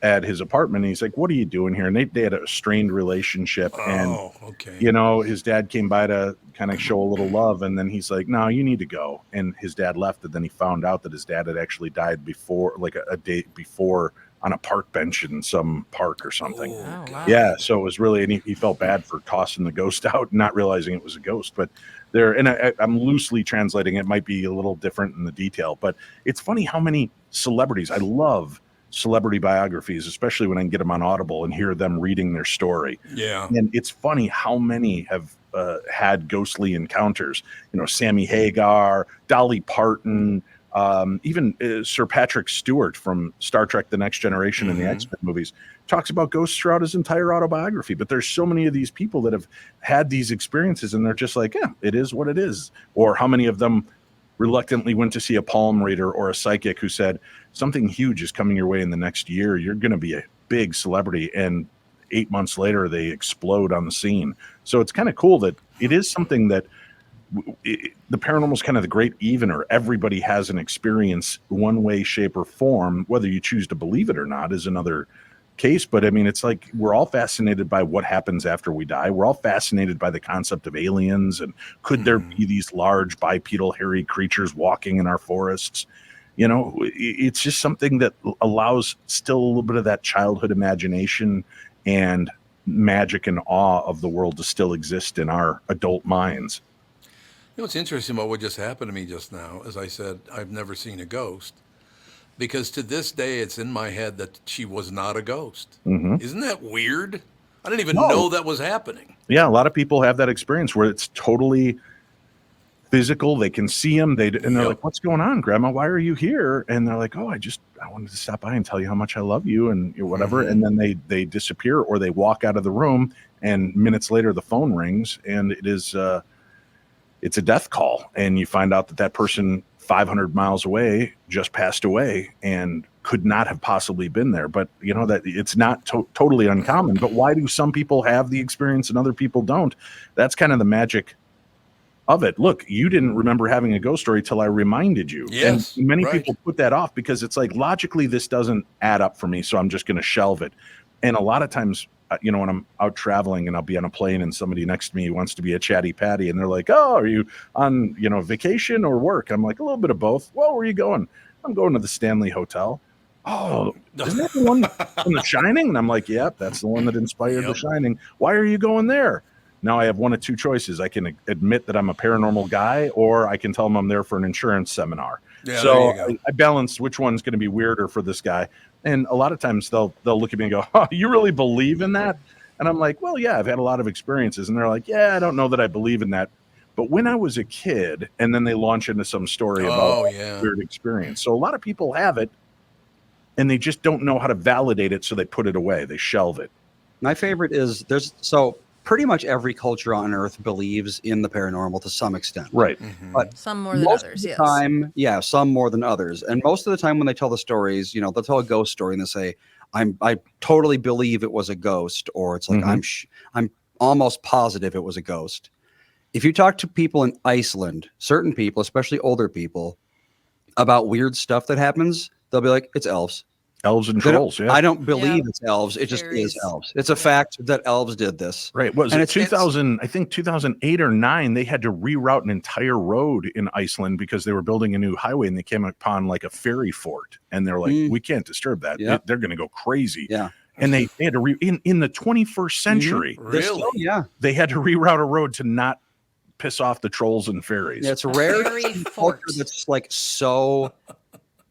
at his apartment. And he's like, "What are you doing here?" And they had a strained relationship. And, Oh, okay. his dad came by to kind of show a little love. And then he's like, "No, you need to go." And his dad left. And then he found out that his dad had actually died before, like a day before on a park bench in some park or something. Oh, wow. Yeah, so it was really, and he felt bad for tossing the ghost out, not realizing it was a ghost. But there, and I'm loosely translating. It might be a little different in the detail, but it's funny how many celebrities. I love celebrity biographies, especially when I can get them on Audible and hear them reading their story. Yeah. And it's funny how many have had ghostly encounters. You know, Sammy Hagar, Dolly Parton, even Sir Patrick Stewart from Star Trek: The Next Generation and the X-Men movies talks about ghosts throughout his entire autobiography. But there's so many of these people that have had these experiences, and they're just like, yeah, it is what it is. Or how many of them reluctantly went to see a palm reader or a psychic who said, something huge is coming your way in the next year. You're going to be a big celebrity. And 8 months later, they explode on the scene. So it's kind of cool that it is something that the paranormal is kind of the great evener. Everybody has an experience one way, shape, or form. Whether you choose to believe it or not is another case. But I mean, it's like we're all fascinated by what happens after we die. We're all fascinated by the concept of aliens, and could there be these large bipedal hairy creatures walking in our forests? You know, it's just something that allows still a little bit of that childhood imagination and magic and awe of the world to still exist in our adult minds. You know what's interesting about what just happened to me just now? As I said, I've never seen a ghost. Because to this day, it's in my head that she was not a ghost. Isn't that weird? I didn't even know that was happening. Yeah, a lot of people have that experience where it's totally physical. They can see them. And they're like, "What's going on, Grandma? Why are you here?" And they're like, "Oh, I wanted to stop by and tell you how much I love you and whatever." And then they disappear, or they walk out of the room, and minutes later the phone rings, and it's a death call, and you find out that person 500 miles away just passed away and could not have possibly been there. But you know that it's not totally uncommon. But why do some people have the experience and other people don't? That's kind of the magic of it. Look, you didn't remember having a ghost story till I reminded you. Yes, and many people put that off because it's like, logically this doesn't add up for me, so I'm just going to shelve it. And a lot of times, you know, when I'm out traveling and I'll be on a plane and somebody next to me wants to be a chatty patty and they're like, "Oh, are you on, vacation or work?" I'm like, "A little bit of both." "Well, where are you going?" "I'm going to the Stanley Hotel." "Oh, isn't that the one from The Shining?" And I'm like, "Yep, that's the one that inspired The Shining." "Why are you going there?" Now I have one of two choices. I can admit that I'm a paranormal guy, or I can tell them I'm there for an insurance seminar. Yeah, so there you go. I balance which one's going to be weirder for this guy. And a lot of times they'll look at me and go, "Oh, you really believe in that?" And I'm like, "Well, yeah, I've had a lot of experiences." And they're like, "Yeah, I don't know that I believe in that. But when I was a kid," and then they launch into some story about weird experience. So a lot of people have it, and they just don't know how to validate it, so they put it away. They shelve it. My favorite is pretty much every culture on Earth believes in the paranormal to some extent. Right. But Some more than most others, of the yes. time, some more than others. And most of the time when they tell the stories, they'll tell a ghost story and they say, I totally believe it was a ghost, or it's like, I'm almost positive it was a ghost. If you talk to people in Iceland, certain people, especially older people, about weird stuff that happens, they'll be like, "It's elves." Elves and trolls, yeah. I don't believe it's elves. It just Fairies. is elves. It's a fact that elves did this. Right. Was And it 2000? I think 2008 or 9. They had to reroute an entire road in Iceland because they were building a new highway, and they came upon like a fairy fort, and they're like, "We can't disturb that. Yeah. They're going to go crazy." Yeah. And they had to in the 21st century. Really? They had to reroute a road to not piss off the trolls and fairies. Yeah, it's rare Fairy to see a fort. culture that's like so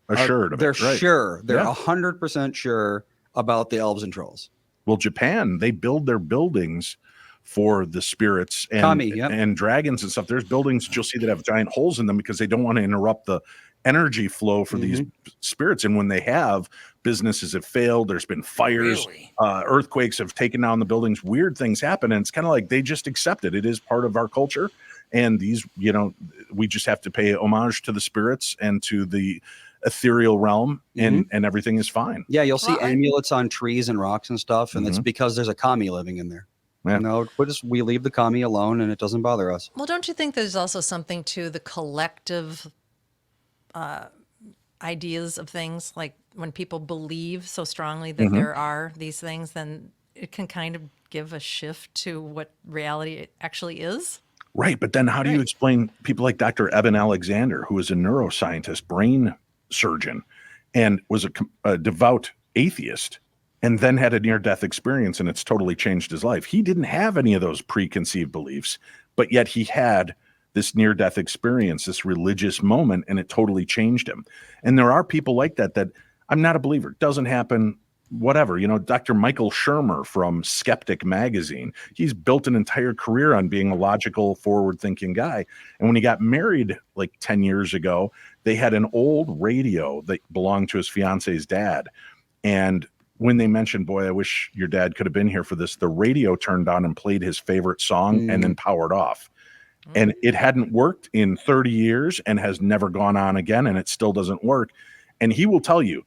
assured of they're it. Right. sure. They're Yeah. 100% sure about the elves and trolls. Well, Japan, they build their buildings for the spirits and Kami, yep. and dragons and stuff. There's buildings that you'll see that have giant holes in them because they don't want to interrupt the energy flow for these spirits. And when they have, businesses have failed. There's been fires, earthquakes have taken down the buildings. Weird things happen, and it's kind of like they just accept it. It is part of our culture, and these, we just have to pay homage to the spirits and to the ethereal realm, and everything is fine. Yeah, you'll see amulets on trees and rocks and stuff, and it's because there's a kami living in there. Yeah. No, we leave the kami alone, and it doesn't bother us. Well, don't you think there's also something to the collective ideas of things? Like when people believe so strongly that there are these things, then it can kind of give a shift to what reality actually is. Right. But then how do you explain people like Dr. Eben Alexander, who is a neuroscientist, brain surgeon, and was a devout atheist and then had a near-death experience, and it's totally changed his life. He didn't have any of those preconceived beliefs, but yet he had this near-death experience, this religious moment, and it totally changed him. And there are people like that I'm not a believer. It doesn't happen, whatever. Dr. Michael Shermer from Skeptic Magazine, he's built an entire career on being a logical, forward-thinking guy. And when he got married like 10 years ago, they had an old radio that belonged to his fiance's dad. And when they mentioned, boy, I wish your dad could have been here for this, the radio turned on and played his favorite song and then powered off. And it hadn't worked in 30 years and has never gone on again, and it still doesn't work. And he will tell you,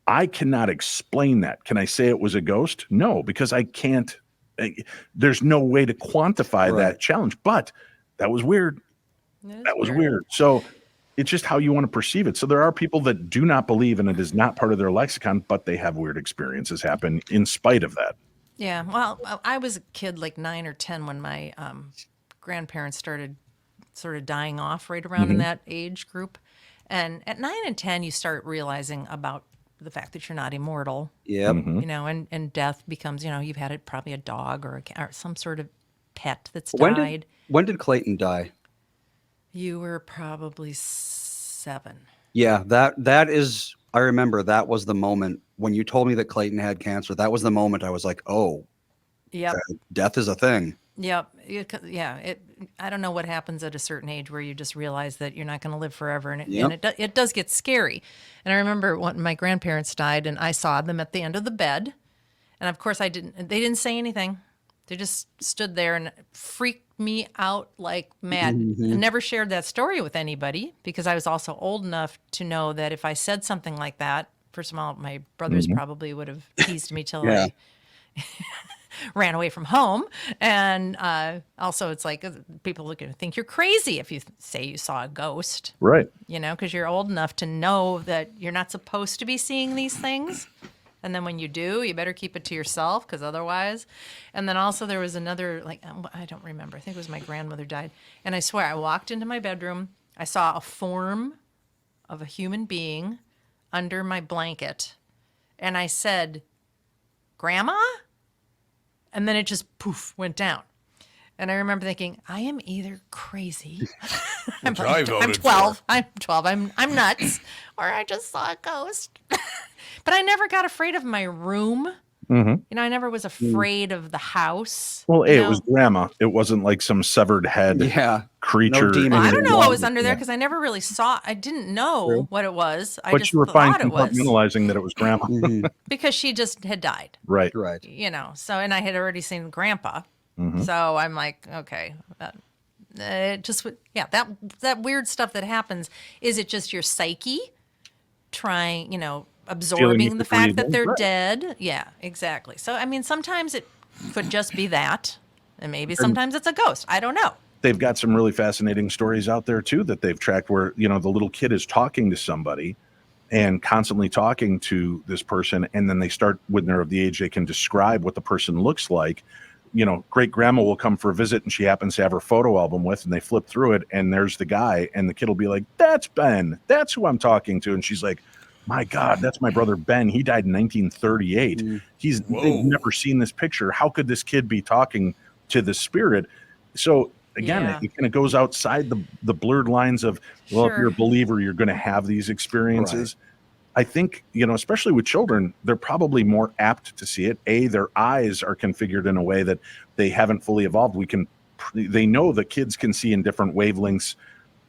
I cannot explain that. Can I say it was a ghost? No, because I can't. There's no way to quantify that challenge. But that was weird. That was weird. So it's just how you want to perceive it. So there are people that do not believe, and it is not part of their lexicon, but they have weird experiences happen in spite of that. Yeah. Well, I was a kid like 9 or 10 when my grandparents started sort of dying off right around in that age group. And at 9 and 10, you start realizing about the fact that you're not immortal. Yep. And death becomes, you've had it probably a dog or some sort of pet that's died. When did Clayton die? You were probably 7. Yeah, that is, I remember that was the moment when you told me that Clayton had cancer. That was the moment I was like, oh, Yep. Death is a thing. Yep. I don't know what happens at a certain age where you just realize that you're not going to live forever, and it does get scary. And I remember when my grandparents died, and I saw them at the end of the bed, and of course they didn't say anything. They just stood there and freaked me out like mad. I never shared that story with anybody because I was also old enough to know that if I said something like that, first of all, my brothers probably would have teased me till I ran away from home. And also it's like people think you're crazy if you say you saw a ghost. Right. Because you're old enough to know that you're not supposed to be seeing these things. And then when you do, you better keep it to yourself because otherwise. And then also there was another, I don't remember. I think it was my grandmother died. And I swear, I walked into my bedroom. I saw a form of a human being under my blanket. And I said, Grandma? And then it just poof, went down. And I remember thinking, I am either crazy. I'm 12. I'm 12. I'm nuts. Or I just saw a ghost. But I never got afraid of my room. I never was afraid of the house. Well, it was grandma. It wasn't like some severed head creature. No demon. I don't know what was under there because I never really saw. I didn't know what it was. I just you were fine thought it was compartmentalizing that it was grandma. because she just had died. Right. So, and I had already seen Grandpa. So I'm like, okay. It just, that weird stuff that happens. Is it just your psyche trying, absorbing the fact that they're dead? Yeah, exactly. So, I mean, sometimes it could just be that, and maybe sometimes it's a ghost. I don't know. They've got some really fascinating stories out there, too, that they've tracked where, the little kid is talking to somebody and constantly talking to this person. And then they start, when they're of the age, they can describe what the person looks like. Great grandma will come for a visit and she happens to have her photo album with, and they flip through it and there's the guy, and the kid will be like, that's Ben. That's who I'm talking to. And she's like, my God, that's my brother Ben. He died in 1938. They've never seen this picture. How could this kid be talking to the spirit? So again, it kind of goes outside the blurred lines of, well, if you're a believer, you're going to have these experiences. Right. I think, especially with children, they're probably more apt to see it. Their eyes are configured in a way that they haven't fully evolved. They know that kids can see in different wavelengths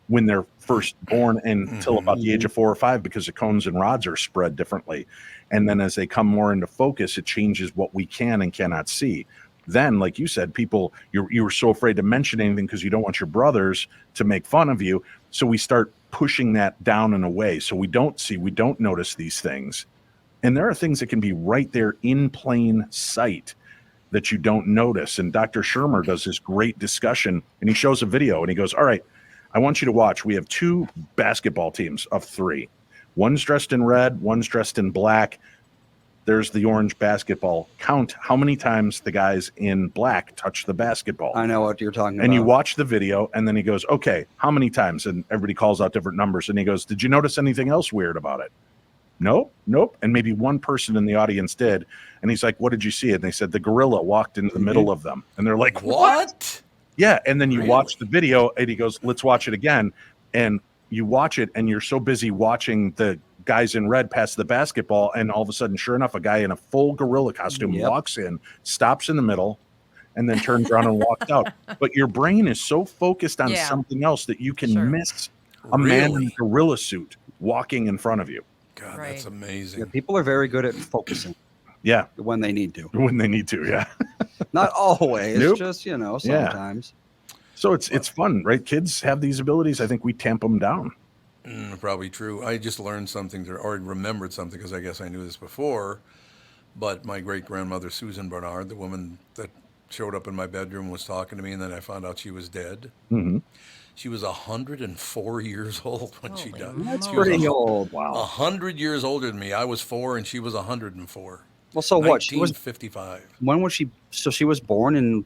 when they're first born until about the age of 4 or 5, because the cones and rods are spread differently. And then as they come more into focus, it changes what we can and cannot see. Then, like you said, people, you were so afraid to mention anything because you don't want your brothers to make fun of you. So we start pushing that down and away. So we don't notice these things. And there are things that can be right there in plain sight that you don't notice. And Dr. Shermer does this great discussion, and he shows a video and he goes, all right, I want you to watch. We have 2 basketball teams of 3. One's dressed in red, one's dressed in black. There's the orange basketball. Count how many times the guys in black touch the basketball. I know what you're talking about. And you watch the video, and then he goes, okay, how many times? And everybody calls out different numbers. And he goes, did you notice anything else weird about it? nope. And maybe one person in the audience did. And he's like, what did you see? And they said the gorilla walked into the middle of them. And they're like, what? Yeah. And then you watch the video and he goes, let's watch it again. And you watch it and you're so busy watching the guys in red pass the basketball. And all of a sudden, sure enough, a guy in a full gorilla costume walks in, stops in the middle, and then turns around and walks out. But your brain is so focused on something else that you can miss a man in a gorilla suit walking in front of you. God, that's amazing. Yeah, people are very good at focusing. Yeah. When they need to. When they need to, yeah. Not always. Just, sometimes. So it's fun, right? Kids have these abilities. I think we tamp them down. Probably true. I just learned something or remembered something because I guess I knew this before. But my great-grandmother, Susan Bernard, the woman that showed up in my bedroom, was talking to me, and then I found out she was dead. Mm-hmm. She was 104 years old when she died. That's pretty old. Wow. 100 years older than me. I was 4 and she was 104. Well, so what? She was 1955. When was she? So she was born in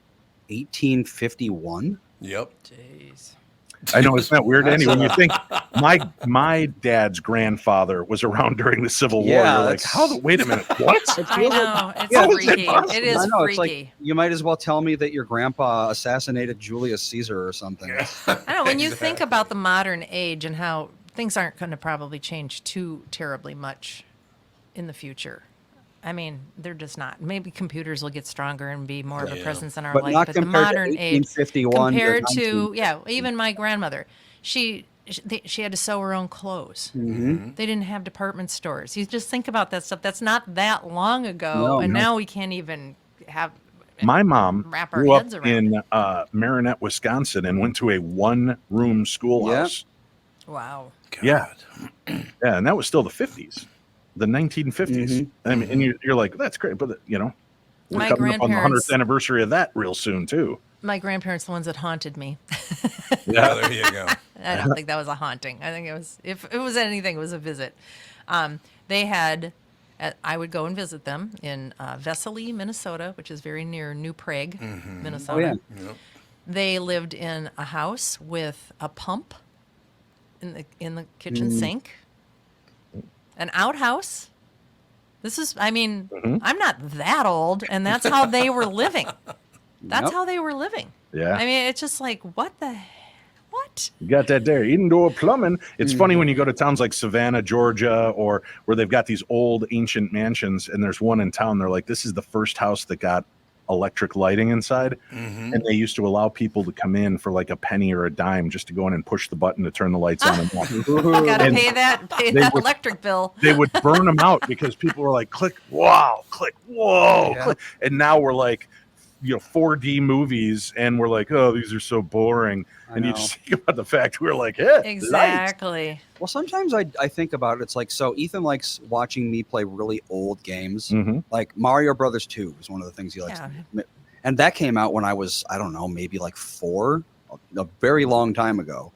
1851. Yep. Jeez. I know, isn't that weird, Andy? When you think my dad's grandfather was around during the Civil War, you're like, wait a minute, what? I know. It's freaky. It is I know, freaky. it's like, you might as well tell me that your grandpa assassinated Julius Caesar or something. I know. When you think about the modern age and how things aren't going to probably change too terribly much in the future. I mean, they're just not. Maybe computers will get stronger and be more of a presence in our life. Not but the compared modern to age, 1851 compared to even my grandmother, she had to sew her own clothes. Mm-hmm. They didn't have department stores. You just think about that stuff. That's not that long ago, now we can't even have. My mom wrap our grew heads up around in Marinette, Wisconsin, and went to a one-room schoolhouse. Wow. God. Yeah, and that was still the 50s. The 1950s. Mm-hmm. I mean, and you're like, that's great, but we're My coming up on the 100th grandparents- anniversary of that real soon too. My grandparents, the ones that haunted me. Yeah, there you go. I don't think that was a haunting. I think it was, if it was anything, it was a visit. They had, I would go and visit them in Vesely, Minnesota, which is very near New Prague, Minnesota. Oh, yeah. Yep. They lived in a house with a pump in the kitchen sink, an outhouse. This is, I'm not that old, and that's how they were living. That's how they were living. Yeah. I mean, it's just like, what? You got that there. Indoor plumbing. It's funny when you go to towns like Savannah, Georgia, or where they've got these old ancient mansions, and there's one in town. They're like, this is the first house that got electric lighting inside. And they used to allow people to come in for like a penny or a dime just to go in and push the button to turn the lights on and off. Got to And pay that would- electric bill. They would burn them out because people were like, click, wow, click, whoa, click. And now we're like, 4D movies, and we're like, oh, these are so boring. And you just think about the fact we're like, yeah, Exactly. Well, sometimes I think about it. It's like, so Ethan likes watching me play really old games. Like Mario Brothers 2 is one of the things he likes. And that came out when I was, I don't know, maybe like 4, a very long time ago.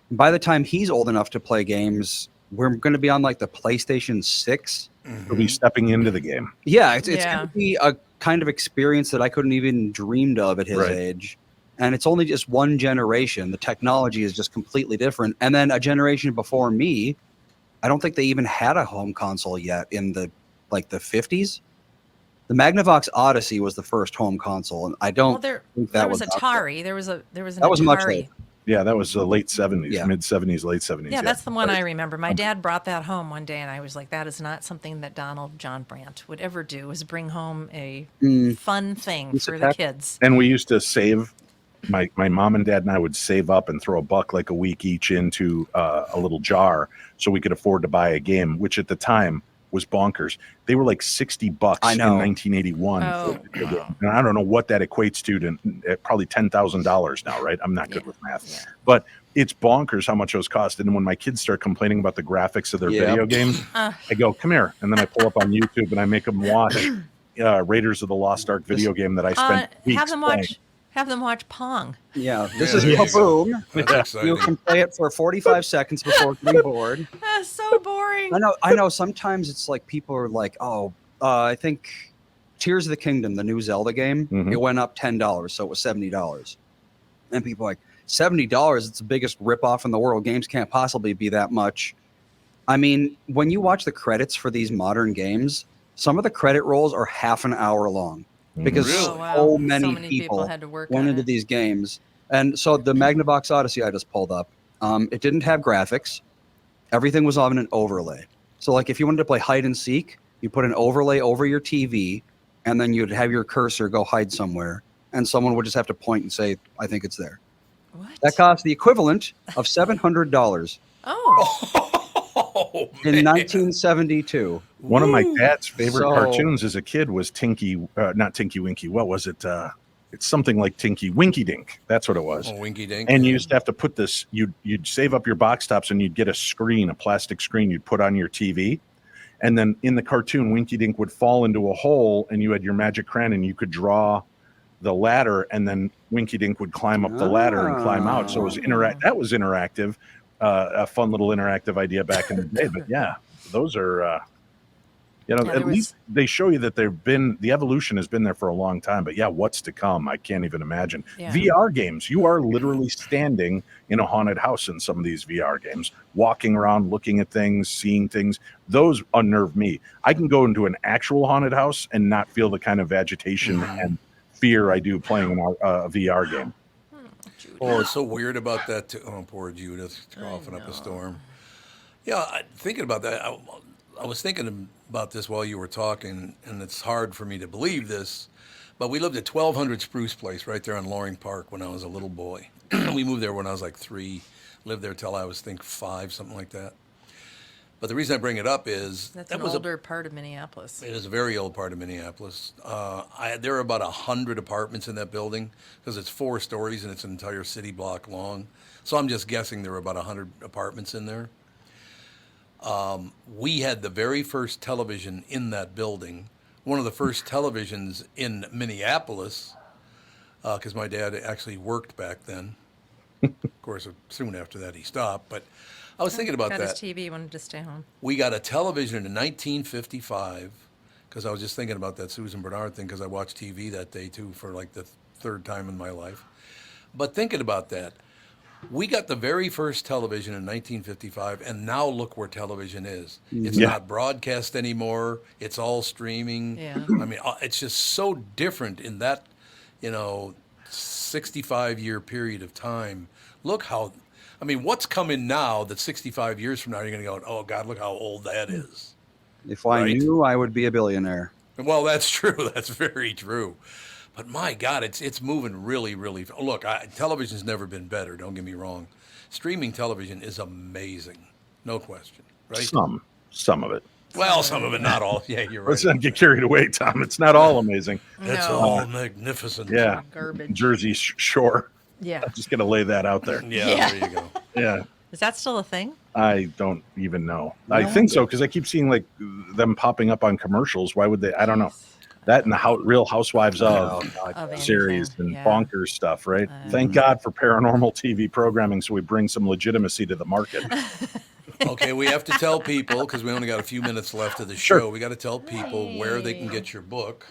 And by the time he's old enough to play games, we're going to be on like the PlayStation 6. We'll be stepping into the game. Yeah, it's going to be a kind of experience that I couldn't even dreamed of at his age. And it's only just one generation. The technology is just completely different. And then a generation before me, I don't think they even had a home console yet in the 50s. The Magnavox Odyssey was the first home console, and I don't think that there was was Atari. There was an that Atari. was much later. Yeah, that was the late 70s, mid 70s, late 70s. Yeah, that's the one I remember. My dad brought that home one day, and I was like, that is not something that Donald John Brandt would ever do, is bring home a fun thing for the kids. And we used to save, my mom and dad and I would save up and throw $1 like a week each into a little jar so we could afford to buy a game, which at the time was bonkers. They were like $60 in 1981. Oh, And I don't know what that equates to probably $10,000 now, right? I'm not good with math. But it's bonkers how much those cost. And when my kids start complaining about the graphics of their video games, I go, come here. And then I pull up on YouTube and I make them watch Raiders of the Lost Ark video game that I spent weeks playing. Have them watch Pong. Yeah, this is Kaboom. That's exciting. You can play it for 45 seconds before getting bored. That's so boring. I know. Sometimes it's like people are like, I think Tears of the Kingdom, the new Zelda game, it went up $10, so it was $70. And people are like, $70? It's the biggest ripoff in the world. Games can't possibly be that much. I mean, when you watch the credits for these modern games, some of the credit rolls are half an hour long because Really? Oh, wow. so So many many people people had to work went on into it. these games. And so the Magnavox Odyssey I just pulled up, it didn't have graphics. Everything was on an overlay. So like if you wanted to play hide and seek, you put an overlay over your TV, and then you'd have your cursor go hide somewhere, and someone would just have to point and say, I think it's there. What? That cost the equivalent of $700 Oh, Oh, in man. 1972. One of my Woo. dad's favorite So- cartoons as a kid was not Tinky Winky. What was it? It's something like Tinky Winky Dink. That's what it was. Oh, Winky Dink. And you used to have to put this. You'd save up your box tops, and you'd get a plastic screen you'd put on your TV. And then in the cartoon, Winky Dink would fall into a hole, and you had your magic crayon, and you could draw the ladder, and then Winky Dink would climb up the ladder and climb out. So it was that was interactive, a fun little interactive idea back in the day. But yeah, those are, Yeah, at there was- least they show you that the evolution has been there for a long time. But yeah, what's to come? I can't even imagine. Yeah. VR games, you are literally standing in a haunted house in some of these VR games, walking around, looking at things, seeing things. Those unnerve me. I can go into an actual haunted house and not feel the kind of agitation and fear I do playing a VR game. Oh, it's so weird about that too. Oh, poor Judith, coughing up a storm. Yeah, thinking about that, I was thinking about this while you were talking, and it's hard for me to believe this, but we lived at 1200 Spruce Place right there on Loring Park when I was a little boy. We moved there when I was like 3, lived there till I was, 5, something like that. But the reason I bring it up is that's that an was older part of Minneapolis. it is a very old part of Minneapolis. There are about 100 apartments in that building because it's 4 stories and it's an entire city block long. So I'm just guessing there were about 100 apartments in there. We had the very first television in that building, one of the first televisions in Minneapolis, because my dad actually worked back then. Of course, soon after that he stopped, but I was thinking about Got that. his TV, wanted to stay home. We got a television in 1955 because I was just thinking about that Susan Bernard thing because I watched TV that day too for like the 3rd time in my life. But thinking about that, we got the very first television in 1955, and now look where television is. It's not broadcast anymore. It's all streaming. Yeah. I mean, it's just so different in that, 65-year period of time. Look how, what's coming now that 65 years from now you're going to go, oh, God, look how old that is. If I Right. knew, I would be a billionaire. Well, that's true. That's very true. But my God, it's moving really, really. Look, television's never been better. Don't get me wrong. Streaming television is amazing, no question. Right? Some of it. Well, some of it, not all. Yeah, you're right. Let's not get carried away, Tom. It's not all amazing. It's No. all magnificent. Yeah, Garbage. Jersey Shore. Yeah. I'm just gonna lay that out there. Yeah, Yeah. there you go. Yeah. Is that still a thing? I don't even know. I think so because I keep seeing like them popping up on commercials. Why would they? I don't know. That and the Real Housewives of series anything, and yeah. bonkers stuff, right? Thank God for paranormal TV programming, so we bring some legitimacy to the market. Okay, we have to tell people because we only got a few minutes left of the show. Sure. We got to tell people where they can get your book.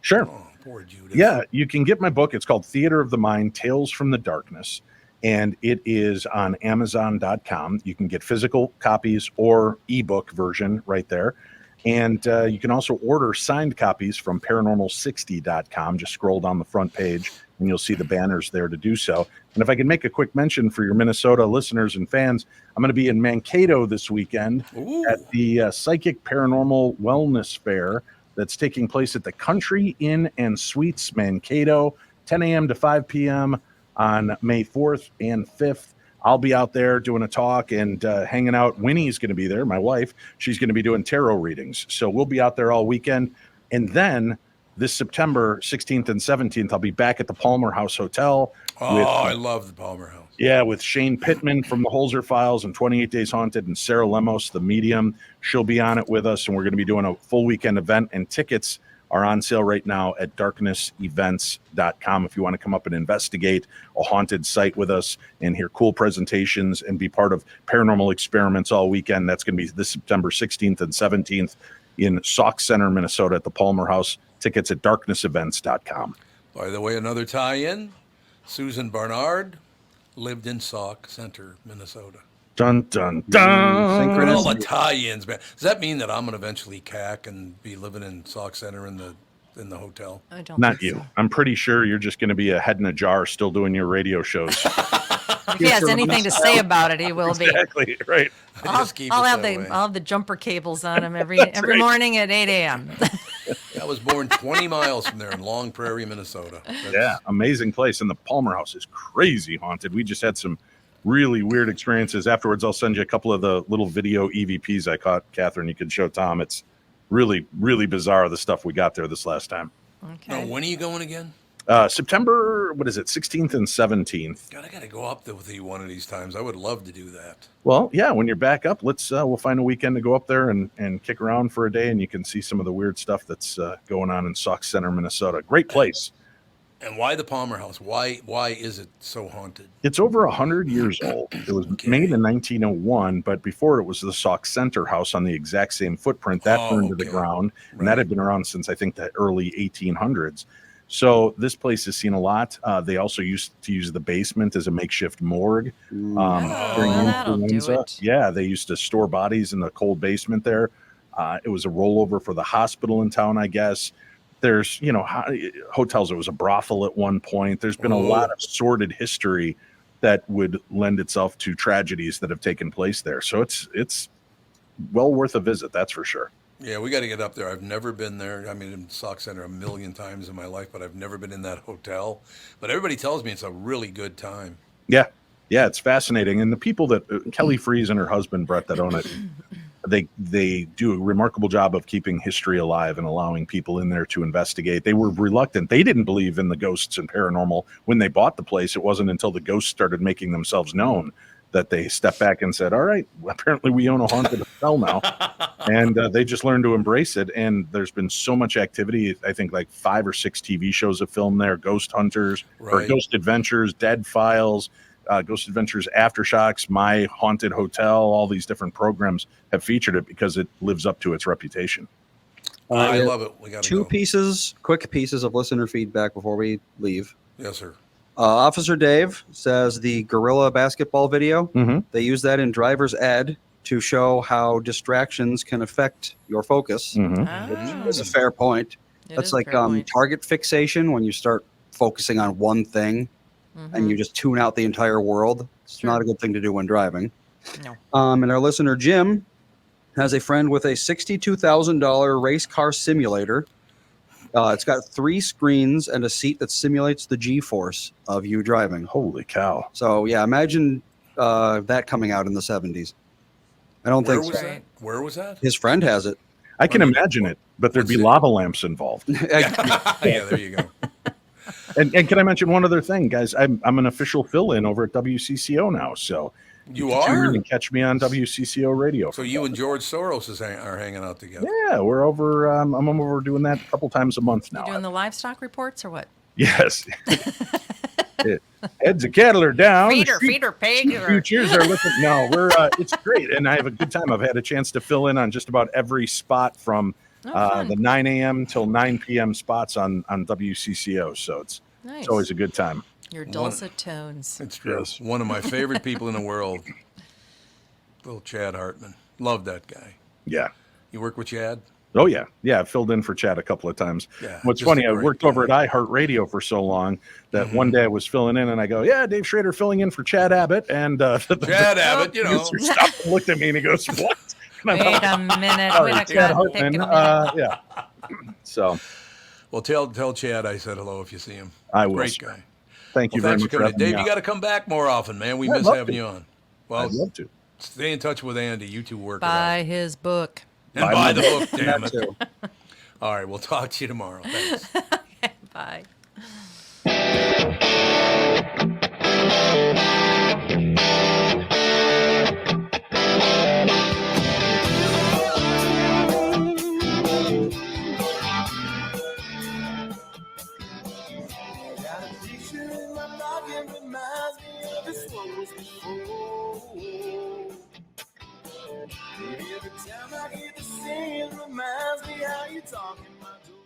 Sure. Oh, poor Judith. Yeah, you can get my book. It's called Theater of the Mind: Tales from the Darkness, and it is on Amazon.com. You can get physical copies or ebook version right there. And you can also order signed copies from paranormal60.com. Just scroll down the front page and you'll see the banners there to do so. And if I can make a quick mention for your Minnesota listeners and fans, I'm going to be in Mankato this weekend at the Psychic Paranormal Wellness Fair that's taking place at the Country Inn and Suites Mankato, 10 a.m. to 5 p.m. on May 4th and 5th. I'll be out there doing a talk and hanging out. Winnie's going to be there, my wife. She's going to be doing tarot readings. So we'll be out there all weekend. And then this September 16th and 17th, I'll be back at the Palmer House Hotel. Oh, I love the Palmer House. Yeah, with Shane Pittman from the Holzer Files and 28 Days Haunted and Sarah Lemos, the medium. She'll be on it with us, and we're going to be doing a full weekend event. And tickets are on sale right now at darknessevents.com if you want to come up and investigate a haunted site with us and hear cool presentations and be part of paranormal experiments all weekend. That's going to be this September 16th and 17th in Sauk Center, Minnesota at the Palmer House. Tickets at darknessevents.com. By the way, another tie-in. Susan Barnard lived in Sauk Center, Minnesota. Dun dun dun. Synchronous. All the tie-ins, man. Does that mean that I'm gonna eventually cack and be living in Sauk Center in the hotel? I don't Not think you. so. I'm pretty sure you're just going to be a head in a jar, still doing your radio shows. If he has anything to say about it, he will be. Exactly right. Just keep I'll it have that way. I'll have the jumper cables on him every right. morning at 8 a.m. I was born 20 miles from there in Long Prairie, Minnesota. Yeah, amazing place, and the Palmer House is crazy haunted. We just had some really weird experiences. Afterwards, I'll send you a couple of the little video EVPs I caught, Catherine. You can show Tom. It's really, really bizarre, the stuff we got there this last time. Okay. Now, when are you going again? September, what is it, 16th and 17th. God, I got to go up there with you one of these times. I would love to do that. Well, yeah, when you're back up, we'll find a weekend to go up there and kick around for a day, and you can see some of the weird stuff that's going on in Sauk Center, Minnesota. Great place. And why the Palmer House? Why is it so haunted? It's over 100 years old. It was made in 1901, but before it was the Sauk Center House on the exact same footprint. That burned to the ground, and that had been around since I think the early 1800s. So this place has seen a lot. They also used to use the basement as a makeshift morgue during that'll do influenza. it. Yeah, they used to store bodies in the cold basement there. It was a rollover for the hospital in town, I guess. There's, hotels. It was a brothel at one point. There's been a lot of sordid history that would lend itself to tragedies that have taken place there. So it's well worth a visit, that's for sure. Yeah, we got to get up there. I've never been there. I mean, in Sauk Center a million times in my life, but I've never been in that hotel. But everybody tells me it's a really good time. Yeah, it's fascinating. And the people that Kelly Freeze and her husband Brett that own it, they do a remarkable job of keeping history alive and allowing people in there to investigate. They were reluctant. They didn't believe in the ghosts and paranormal when they bought the place. It wasn't until the ghosts started making themselves known that they stepped back and said, all right, apparently we own a haunted hotel now. And they just learned to embrace it. And there's been so much activity. I think like 5 or 6 TV shows have filmed there. Ghost Hunters, or Ghost Adventures, Dead Files, Ghost Adventures Aftershocks, My Haunted Hotel. All these different programs have featured it because it lives up to its reputation. I love it. We got Two quick pieces of listener feedback before we leave. Yes, sir. Officer Dave says the gorilla basketball video, Mhm. they use that in driver's ed to show how distractions can affect your focus. Mhm. It's a fair point. That's like target fixation, when you start focusing on one thing and you just tune out the entire world. It's not a good thing to do when driving. No. And our listener Jim has a friend with a $62,000 race car simulator. It's got 3 screens and a seat that simulates the G-force of you driving. Holy cow. So, yeah, imagine that coming out in the 70s. I don't think so. Where was that? His friend has it. I can imagine it, but there'd be lava lamps involved. Yeah, there you go. And can I mention one other thing, guys? I'm an official fill-in over at WCCO now, so You can are? tune in and catch me on WCCO radio. So you and George Soros are hanging out together. Yeah, we're over. I'm over doing that a couple times a month now. You doing the livestock reports or what? Yes. Heads of cattle are down. Feeder pig. Futures are looking. No, we're. It's great, and I have a good time. I've had a chance to fill in on just about every spot from the 9 a.m. till 9 p.m. spots on WCCO. So it's always a good time. Your dulcet tones. It's true. Yes. One of my favorite people in the world, little Chad Hartman. Love that guy. Yeah. You work with Chad? Oh, yeah. Yeah, I've filled in for Chad a couple of times. Yeah, What's just funny, a I great worked guy. over at iHeartRadio for so long that one day I was filling in and I go, yeah, Dave Schrader filling in for Chad Abbott. And Chad Abbott, you know. producer stopped and looked at me and he goes, what? And I'm Wait like, a minute. "Sorry, Wait a Chad minute. Hartman." Yeah. So Well, tell Chad I said hello if you see him. I will. Great guy. Thank you very Thanks much for for coming having in. me Dave, you on. got to come back more often, man. We Yeah, I'd miss love having to. you on. Well, I'd love to. stay in touch with Andy. You two work Buy it his book. out. And buy the book, damn That it. too. All right, we'll talk to you tomorrow. Thanks. Bye. Got a picture in my noggin reminds me of this one was before. Every time I hear the singing reminds me how you talk in my door.